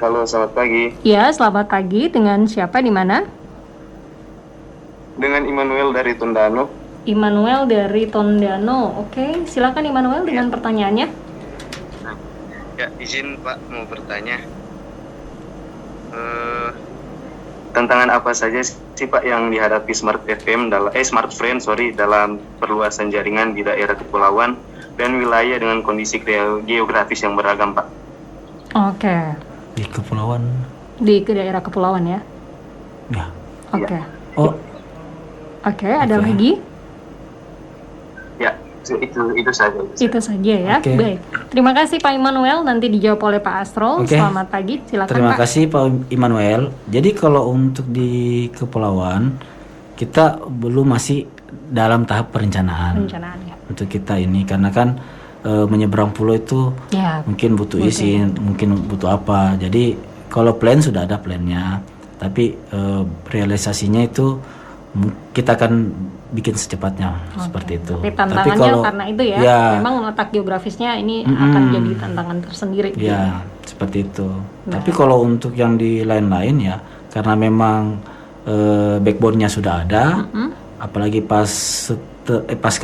Halo, selamat pagi. Iya, selamat pagi, dengan siapa di mana? Dengan Immanuel dari Tondano. Immanuel dari Tondano. Oke, silakan Immanuel dengan pertanyaannya. Ya, izin Pak mau bertanya. Tantangan apa saja sih Pak yang dihadapi Smart Friend dalam perluasan jaringan di daerah kepulauan dan wilayah dengan kondisi geografis yang beragam, Pak? Oke. Di kepulauan. Di daerah kepulauan ya. Ya. Oke. Oh. Oke, ada lagi? Ya, itu saja. Itu saja ya. Baik. Terima kasih Pak Immanuel, nanti dijawab oleh Pak Asrul. Selamat pagi, silakan Terima Pak. kasih Pak Immanuel. Jadi kalau untuk di kepulauan kita belum masih dalam tahap perencanaan ya. untuk kita ini, karena kan menyeberang pulau itu mungkin butuh izin, mungkin butuh apa. Jadi kalau plan sudah ada plannya, tapi realisasinya itu kita akan bikin secepatnya seperti itu. Tapi tantangannya kalau, karena itu memang letak geografisnya ini akan jadi tantangan tersendiri. Ya, seperti itu. Tapi kalau untuk yang di lain-lain ya, karena memang backbone-nya sudah ada, apalagi pas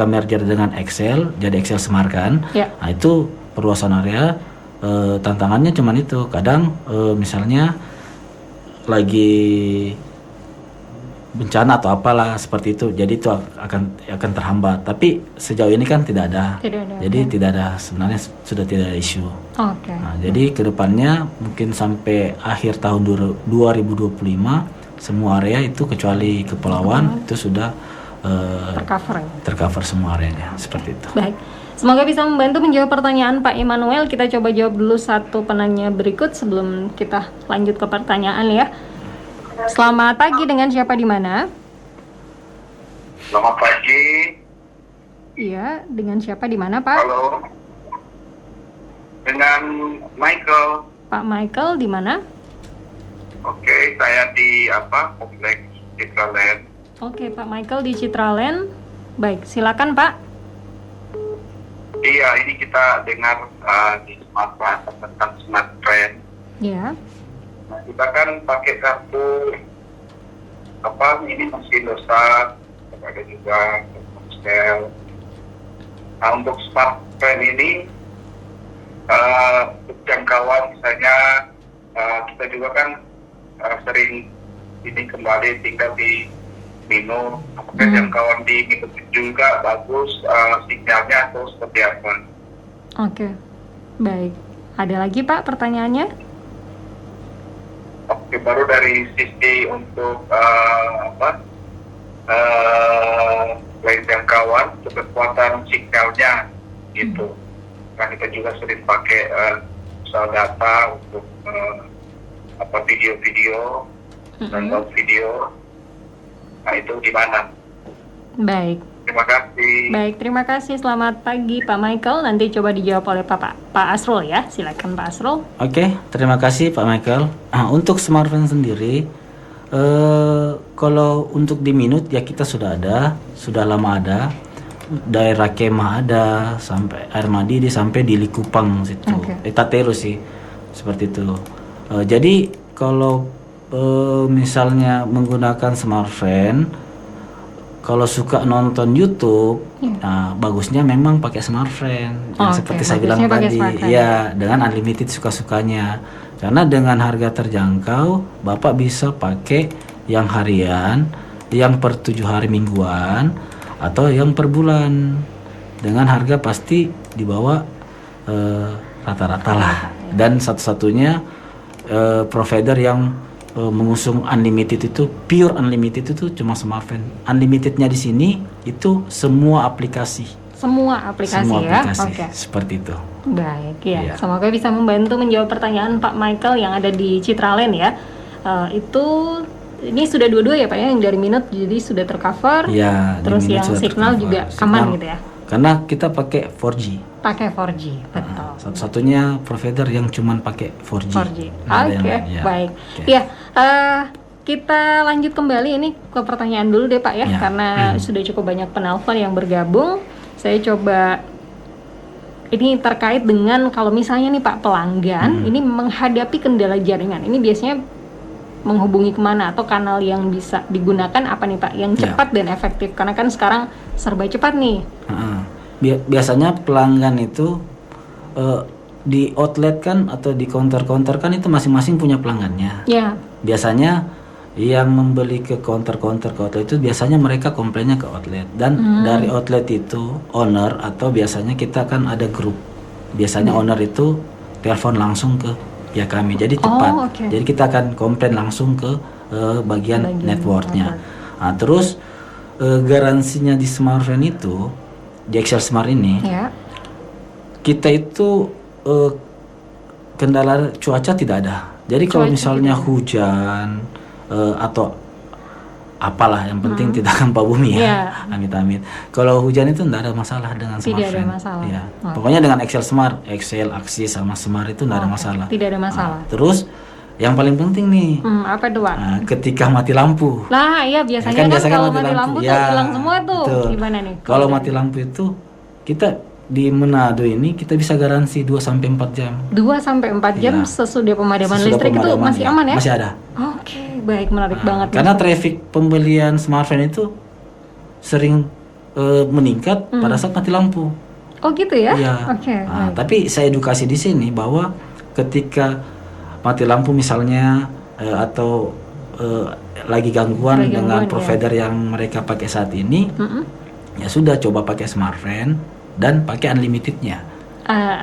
merger dengan Excel, jadi Excel Smart kan. Nah itu perluasan area, tantangannya cuman itu. Kadang misalnya lagi bencana atau apalah seperti itu, jadi itu akan terhambat. Tapi sejauh ini kan tidak ada. Tidak ada sebenarnya, sudah tidak ada isu. Nah, jadi kedepannya mungkin sampai akhir tahun 2025 semua area itu kecuali kepulauan itu sudah tercover semua areanya, seperti itu. Baik. Semoga bisa membantu menjawab pertanyaan Pak Immanuel. Kita coba jawab dulu satu penanya berikut sebelum kita lanjut ke pertanyaan ya. Selamat pagi, dengan siapa di mana? Selamat pagi. Iya, dengan siapa di mana, Pak? Halo. Dengan Michael. Pak Michael di mana? Oke, saya di Kompleks Citraland. Oke, Pak Michael di Citraland. Baik, silakan, Pak. Iya, ini kita dengar di tentang Smart Friend. Ya. Nah, kita kan pakai kartu ini masih dosa, ada juga Telkomsel. Nah, untuk Smart Friend ini jangkauan misalnya kita juga kan sering ini kembali tinggal di Mino, apakah jangkauan di Mino juga bagus sinyalnya atau seperti apa? Oke, baik. Ada lagi Pak pertanyaannya? Oke, baru dari sisi untuk lain jangkauan, kekuatan sinyalnya gitu. Kan kita juga sering pakai soal data untuk video-video, download video. Nah, itu gimana? Baik. Terima kasih. Baik, terima kasih. Selamat pagi Pak Michael. Nanti coba dijawab oleh Pak Asrul ya. Silakan Pak Asrul. Oke, terima kasih Pak Michael. Untuk smartphone sendiri, kalau untuk di Minut ya kita sudah lama ada. Daerah Kemah ada, sampai Air Madidi, sampai di Likupang situ. Tatero sih, seperti itu. Jadi kalau misalnya menggunakan smartphone, kalau suka nonton YouTube, nah bagusnya memang pakai smartphone. Seperti saya bilang tadi, ya dengan unlimited suka-sukanya. Karena dengan harga terjangkau, Bapak bisa pakai yang harian, yang per 7 hari mingguan, atau yang per bulan. Dengan harga pasti di bawah rata-rata lah. Dan satu-satunya provider yang mengusung unlimited itu, pure unlimited itu cuma Smartfren. Unlimitednya di sini itu semua aplikasi. Semua aplikasi ya. Oke. Seperti itu. Baik ya. Semoga bisa membantu menjawab pertanyaan Pak Michael yang ada di Citraland ya. Ini sudah dua-dua ya Pak ya, yang dari Minute jadi sudah tercover. Ya. Terus yang Signal juga aman gitu ya. Karena kita pakai 4G. Pakai 4G, betul. Satu-satunya provider yang cuman pakai 4G. Oke, baik. Ya, kita lanjut kembali ini ke pertanyaan dulu deh Pak ya, karena sudah cukup banyak penelpon yang bergabung. Saya coba ini terkait dengan kalau misalnya nih Pak pelanggan ini menghadapi kendala jaringan, ini biasanya menghubungi kemana atau kanal yang bisa digunakan apa nih Pak yang cepat dan efektif, karena kan sekarang serba cepat nih. Biasanya pelanggan itu di outlet kan atau di counter-counter kan itu masing-masing punya pelanggannya. Biasanya yang membeli ke counter-counter ke outlet itu biasanya mereka komplainnya ke outlet, dan dari outlet itu owner atau biasanya kita kan ada grup, biasanya owner itu telepon langsung ke ya kami, jadi cepat. Jadi kita akan komplain langsung ke bagian networknya. Nah, terus garansinya di Smartfren itu di XL Smart ini kita itu kendala cuaca tidak ada. Jadi kalau misalnya hujan atau apalah, yang penting tidak gempa bumi ya. Amit-amit. Kalau hujan itu tidak ada masalah dengan Smartfren. Tidak ada masalah. Ya. Pokoknya dengan XL Smart, XL, Axis sama Smart itu tidak ada masalah. Tidak ada masalah. Terus yang paling penting nih, apa tuh Pak? Ketika mati lampu. Nah iya biasanya kan kalau mati lampu tuh hilang semua tuh. Betul. Gimana nih? Kalau mati lampu itu kita di Manado ini kita bisa garansi 2-4 jam. 2-4 jam sesudah pemadaman listrik itu masih aman ya? Masih ada. Oke, baik, menarik banget. Karena traffic pembelian Smartfren itu sering meningkat pada saat mati lampu. Oh gitu ya? Iya. Tapi saya edukasi di sini bahwa ketika mati lampu misalnya atau lagi gangguan dengan provider yang mereka pakai saat ini, ya sudah coba pakai Smartfren dan pakai unlimitednya.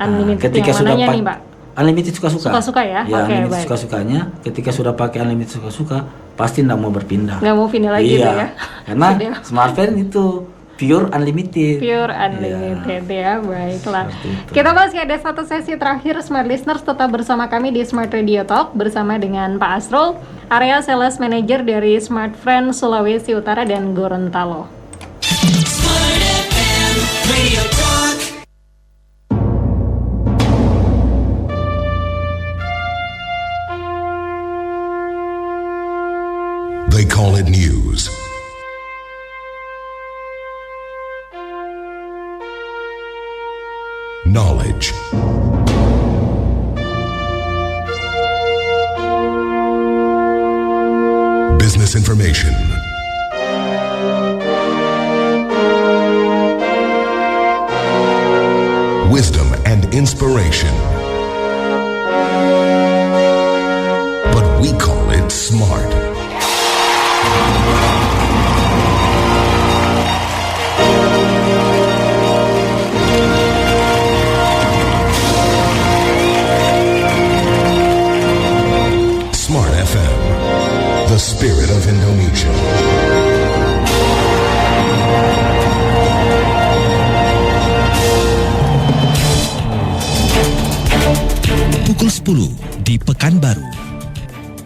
Unlimited ketika yang sudah mananya nih Pak? Unlimited suka-suka. Suka-suka ya? Unlimited suka-sukanya. Ketika sudah pakai unlimited suka-suka, pasti nggak mau berpindah. Nggak mau pindah lagi gitu ya? Karena Smartfren itu pure unlimited. Pure unlimited ya, baiklah. Kita masih ada satu sesi terakhir Smart Listeners, tetap bersama kami di Smart Radio Talk bersama dengan Pak Asrul, Area Sales Manager dari Smartfren Sulawesi Utara dan Gorontalo. Smart FM Radio Talk. They call it news. Knowledge. Business information. Wisdom and inspiration. But we call it smart. Smart FM, the spirit of Indonesia. Pukul 10 di Pekanbaru,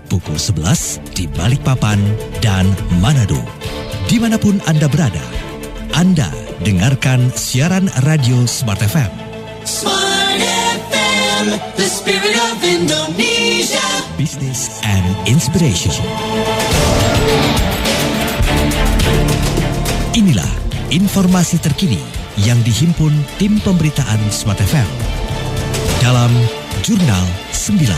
pukul 11 di Balikpapan dan Manado. Dimanapun Anda berada, Anda dengarkan siaran radio Smart FM. Smart FM, the spirit of Indonesia. Business and Inspiration. Inilah informasi terkini yang dihimpun tim pemberitaan Smart FM dalam Jurnal 9.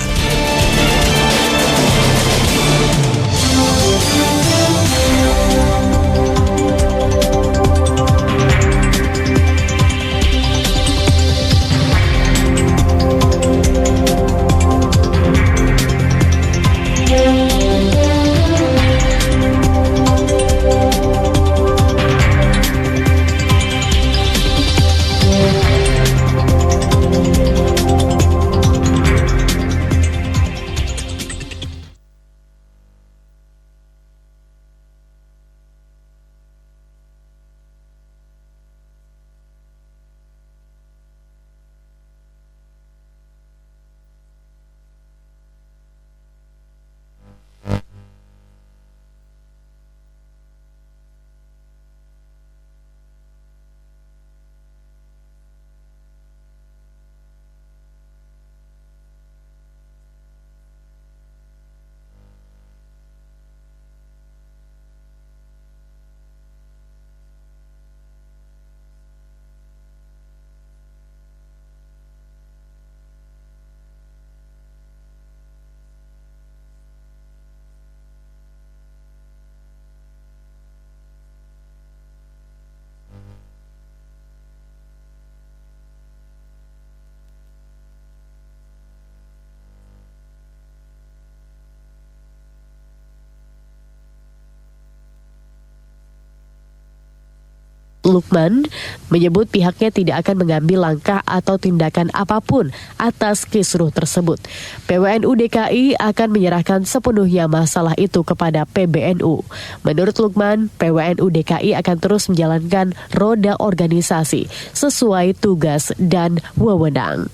Lukman menyebut pihaknya tidak akan mengambil langkah atau tindakan apapun atas kisruh tersebut. PWNU DKI akan menyerahkan sepenuhnya masalah itu kepada PBNU. Menurut Lukman, PWNU DKI akan terus menjalankan roda organisasi sesuai tugas dan wewenang.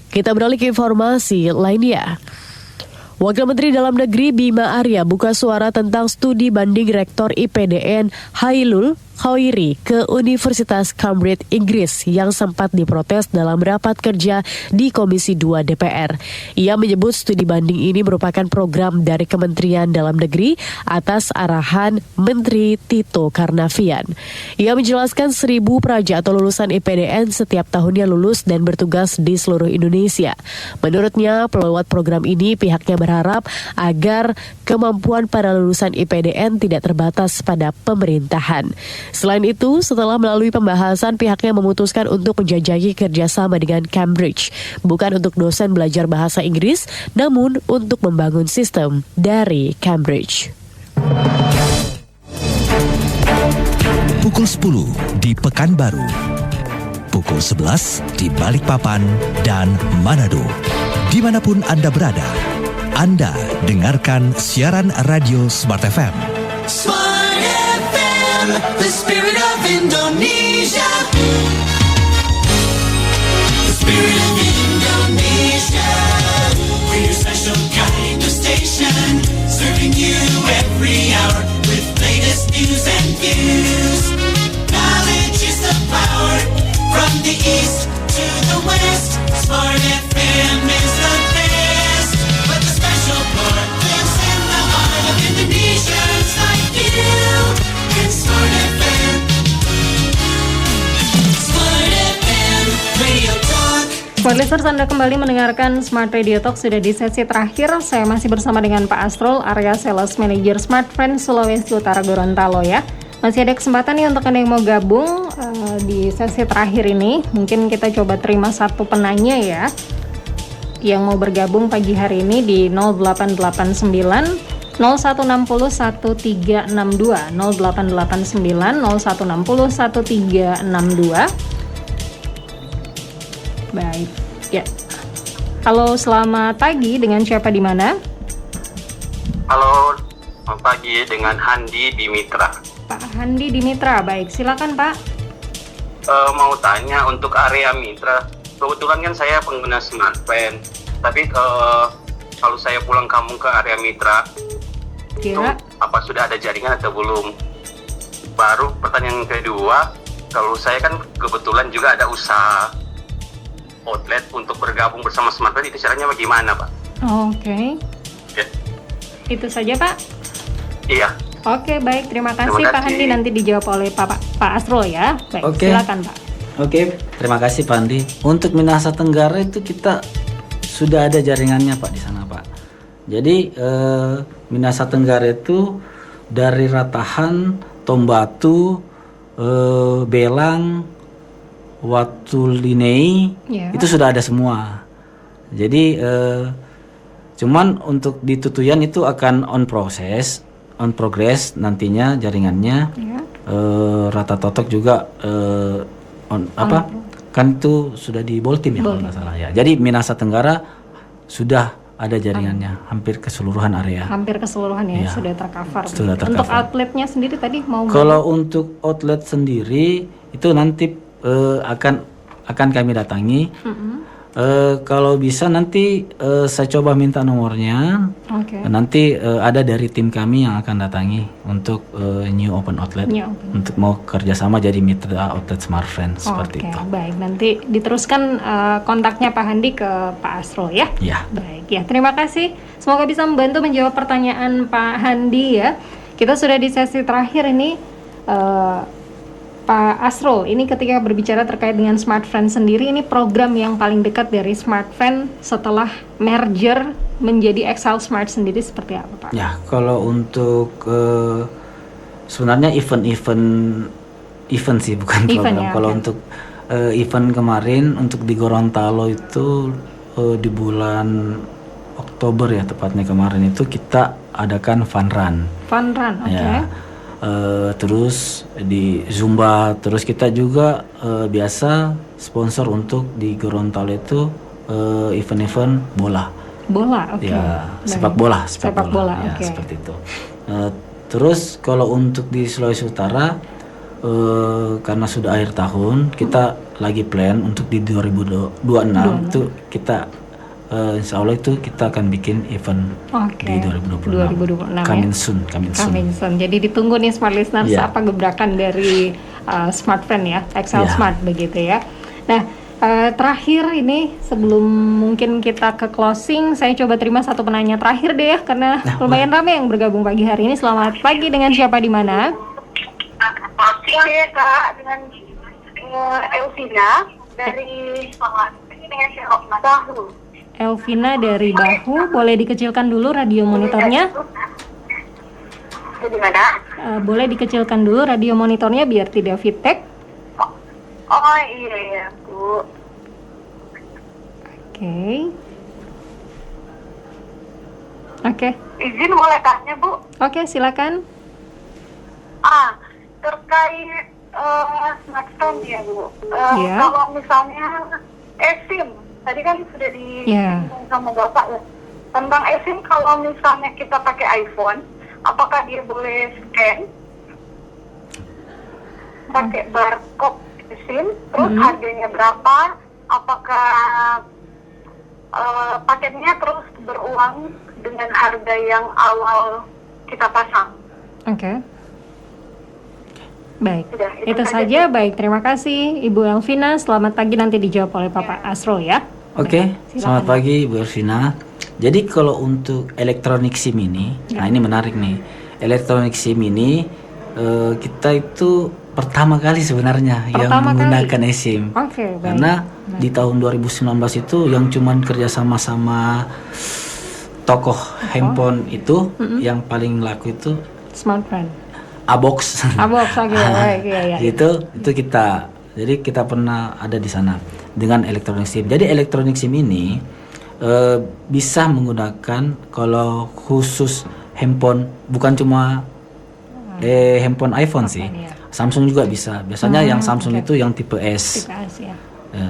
Kita beralih ke informasi lainnya. Wakil Menteri Dalam Negeri Bima Arya buka suara tentang studi banding Rektor IPDN Hailul Khairi ke Universitas Cambridge, Inggris yang sempat diprotes dalam rapat kerja di Komisi 2 DPR. Ia menyebut studi banding ini merupakan program dari Kementerian Dalam Negeri atas arahan Menteri Tito Karnavian. Ia menjelaskan 1.000 praja atau lulusan IPDN setiap tahunnya lulus dan bertugas di seluruh Indonesia. Menurutnya, lewat program ini pihaknya berharap agar kemampuan para lulusan IPDN tidak terbatas pada pemerintahan. Selain itu, setelah melalui pembahasan, pihaknya memutuskan untuk menjajaki kerjasama dengan Cambridge, bukan untuk dosen belajar bahasa Inggris, namun untuk membangun sistem dari Cambridge. Pukul 10 di Pekanbaru, pukul 11 di Balikpapan dan Manado. Dimanapun Anda berada, Anda dengarkan siaran radio Smart FM. Smart FM, the spirit of Indonesia. The spirit of Indonesia. We're your special kind of station, serving you every hour with latest news and views. Knowledge is the power, from the east to the west. Smart FM is the best, but the special part lives in the heart of Indonesians like you. It's Smart FM. Smart FM Radio Talk. Smart listeners, Anda kembali mendengarkan Smart Radio Talk, sudah di sesi terakhir. Saya masih bersama dengan Pak Asrul, Area Sales Manager Smart Friend Sulawesi Utara Gorontalo ya. Masih ada kesempatan nih untuk Anda yang mau gabung di sesi terakhir ini. Mungkin kita coba terima satu penanya ya, yang mau bergabung pagi hari ini di 0889 0160 1362 0889 0160 1362. Baik, ya. Halo, selamat pagi. Dengan siapa di mana? Halo, selamat pagi dengan Handi Dimitra. Pak Handi Dimitra, baik. Silakan Pak. Mau tanya untuk area Mitra. Kebetulan kan saya pengguna smartphone, tapi kalau saya pulang kampung ke area Mitra, itu apa sudah ada jaringan atau belum? Baru pertanyaan kedua, kalau saya kan kebetulan juga ada usaha outlet untuk bergabung bersama smartphone, itu caranya bagaimana Pak? Oke. Ya. Itu saja Pak? Iya. Oke, baik. Terima kasih Pak Handi. Nanti dijawab oleh Pak Asrul ya. Baik, silakan Pak. Oke, terima kasih Pak Andi. Untuk Minahasa Tenggara itu kita sudah ada jaringannya Pak di sana Pak. Jadi Minahasa Tenggara itu dari Ratahan, Tombatu, Belang, Watulinei, itu sudah ada semua. Jadi cuman untuk di Tutuyan itu akan on progress nantinya jaringannya. Rata Totok juga kan itu sudah di Boltim ya kalau nggak salah ya. Jadi Minahasa Tenggara sudah ada jaringannya hampir keseluruhan area. Hampir keseluruhan ya, sudah tercover. Sudah tercover. Untuk outletnya sendiri tadi mau? Kalau untuk outlet sendiri itu nanti akan kami datangi. Kalau bisa nanti saya coba minta nomornya. Nanti ada dari tim kami yang akan datangi untuk new open outlet, untuk mau kerjasama jadi mitra outlet Smart Friend seperti itu. Baik, nanti diteruskan kontaknya Pak Handi ke Pak Asrul ya. Ya. Baik ya, terima kasih. Semoga bisa membantu menjawab pertanyaan Pak Handi ya. Kita sudah di sesi terakhir ini. Pak Asrul, ini ketika berbicara terkait dengan Smart Friend sendiri, ini program yang paling dekat dari Smart Friend setelah merger menjadi Excel Smart sendiri seperti apa Pak? Ya, kalau untuk sebenarnya event sih bukan program. Ya, kalau untuk event kemarin untuk di Gorontalo itu di bulan Oktober ya tepatnya kemarin itu kita adakan fun run. Fun run, oke. Ya. terus di Zumba, terus kita juga biasa sponsor untuk di Gorontalo itu event-event bola. Bola, oke. Ya, sepak bola, ya, oke. seperti itu. Terus kalau untuk di Sulawesi Utara, karena sudah akhir tahun, kita lagi plan untuk di 2026 itu kita insya Allah itu kita akan bikin event di 2026. Coming soon. Jadi ditunggu nih Smart Listeners, apa gebrakan dari Smart Friend ya, Excel Smart begitu ya. Nah, terakhir ini sebelum mungkin kita ke closing, saya coba terima satu penanya terakhir deh ya, karena lumayan ramai yang bergabung pagi hari ini. Selamat pagi, dengan siapa di mana? Saya Kak, dengan Elvina dari Bahu. Elvina dari Bahu, boleh dikecilkan dulu radio monitornya? Di mana? Boleh dikecilkan dulu radio monitornya biar tidak feedback. Oh iya Bu. Oke. Izin boleh tanya Bu? Oke, silakan. Terkait smartphone ya Bu. Kalau misalnya eSIM, tadi kan sudah disinggung sama Bapak ya. Tentang eSIM, kalau misalnya kita pakai iPhone, apakah dia boleh scan? Pakai barcode SIM, terus harganya berapa? Apakah paketnya terus berulang dengan harga yang awal kita pasang? Oke. Baik, itu saja. Baik, terima kasih Ibu Elvina. Selamat pagi, nanti dijawab oleh Bapak Asrul ya. Oke, selamat pagi Ibu Elvina. Jadi kalau untuk elektronik SIM ini, nah ini menarik nih. Elektronik SIM ini kita itu pertama kali sebenarnya yang menggunakan eSIM. Karena di tahun 2019 itu yang cuman kerjasama sama toko handphone itu yang paling laku itu smartphone. Abox. Iya. Itu kita. Jadi kita pernah ada di sana dengan elektronik SIM. Jadi elektronik SIM ini bisa menggunakan kalau khusus handphone, bukan cuma handphone iPhone sih. Samsung juga bisa. Biasanya yang Samsung itu yang tipe S.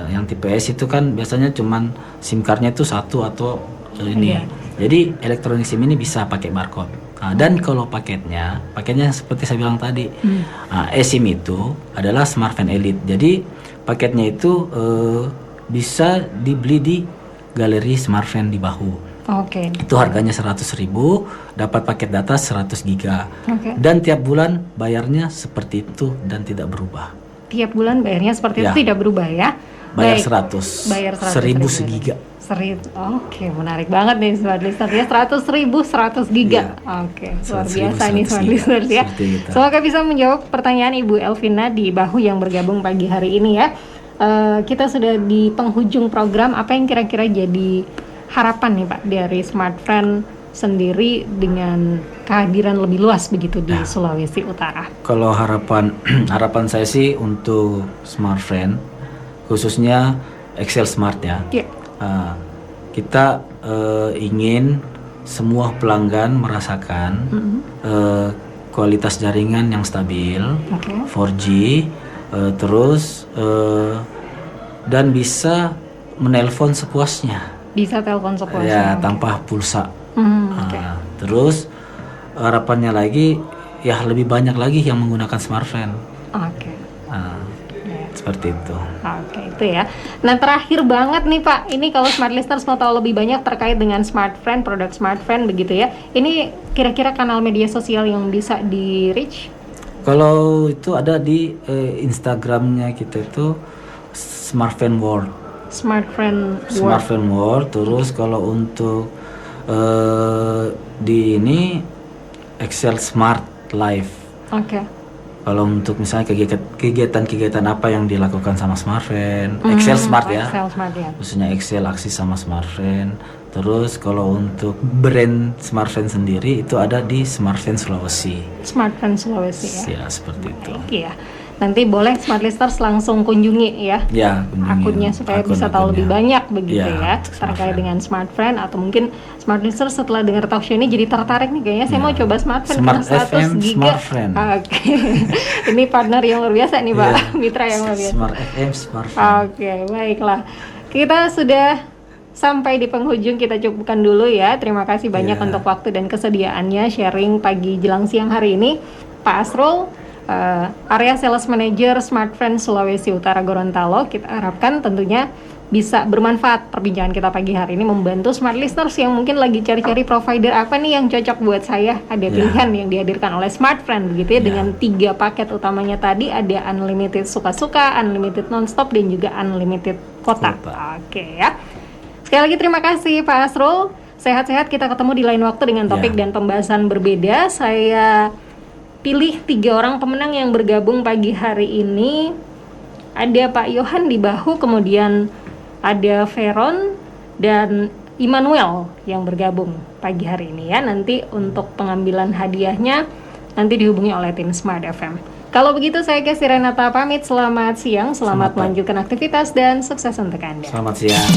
Yang tipe S itu kan biasanya cuman SIM cardnya itu satu atau ini. Jadi elektronik SIM ini bisa pakai barcode. Dan kalau paketnya seperti saya bilang tadi, eSIM itu adalah Smartfren Elite. Jadi paketnya itu bisa dibeli di galeri Smartfren di Bahu. Itu harganya 100.000, dapat paket data 100 giga. Dan tiap bulan bayarnya seperti itu dan tidak berubah. Tiap bulan bayarnya seperti itu tidak berubah ya? Bayar 100. Bayar 100. 1000 segiga. Menarik banget nih Smart Listeners ya, 100.000 100 giga. Luar biasa nih Smart Listeners ya. Semoga bisa menjawab pertanyaan Ibu Elvina di Bahu yang bergabung pagi hari ini ya. Kita sudah di penghujung program. Apa yang kira-kira jadi harapan nih Pak dari Smartfren sendiri dengan kehadiran lebih luas begitu di Sulawesi Utara? Kalau harapan saya sih untuk Smartfren, khususnya Excel Smart ya. Kita ingin semua pelanggan merasakan kualitas jaringan yang stabil, 4G, terus dan bisa menelpon sepuasnya. Bisa telepon sepuasnya. Ya, tanpa pulsa. Terus harapannya lagi ya lebih banyak lagi yang menggunakan Smartfren. Seperti itu. Itu ya. Nah, terakhir banget nih Pak, ini kalau Smart Listeners mau tahu lebih banyak terkait dengan Smartfren, produk Smartfren begitu ya. Ini kira-kira kanal media sosial yang bisa di reach? Kalau itu ada di Instagramnya kita itu Smartfren World. Smartfren World. Terus kalau untuk di ini Excel Smart Life. Kalau untuk misalnya kegiatan apa yang dilakukan sama Smartfren, Excel Smart ya. Khususnya Excel aksi sama Smartfren. Terus kalau untuk brand Smartfren sendiri itu ada di Smartfren Sulawesi. Smartfren Sulawesi ya. Ya, seperti itu. Iya. nanti boleh Smart Listeners langsung kunjungi ya, akunnya supaya bisa tahu lebih banyak begitu ya terkait dengan Smart Friend, atau mungkin Smart Listeners setelah dengar talk show ini jadi tertarik nih kayaknya saya mau coba Smart Friend Smart karena 100 giga. Oke. Ini partner yang luar biasa nih Pak, mitra yang luar biasa. Smart FM, Smart Friend. Oke, baiklah. Kita sudah sampai di penghujung, kita cukupkan dulu ya. Terima kasih banyak untuk waktu dan kesediaannya sharing pagi jelang siang hari ini. Pak Asrul, Area Sales Manager Smart Friend Sulawesi Utara Gorontalo, kita harapkan tentunya bisa bermanfaat perbincangan kita pagi hari ini, membantu Smart Listeners yang mungkin lagi cari-cari provider apa nih yang cocok buat saya. Ada pilihan yang dihadirkan oleh Smart Friend begitu ya, dengan 3 paket utamanya tadi, ada unlimited suka-suka, unlimited nonstop, dan juga unlimited kota. Oke ya. Sekali lagi terima kasih Pak Asrul. Sehat-sehat, kita ketemu di lain waktu dengan topik dan pembahasan berbeda. Saya pilih 3 orang pemenang yang bergabung pagi hari ini. Ada Pak Yohan di bahu, kemudian ada Veron dan Immanuel yang bergabung pagi hari ini ya. Nanti untuk pengambilan hadiahnya nanti dihubungi oleh tim Smart FM. Kalau begitu saya Kesi Renata pamit. Selamat siang, selamat melanjutkan aktivitas dan sukses untuk Anda. Selamat siang.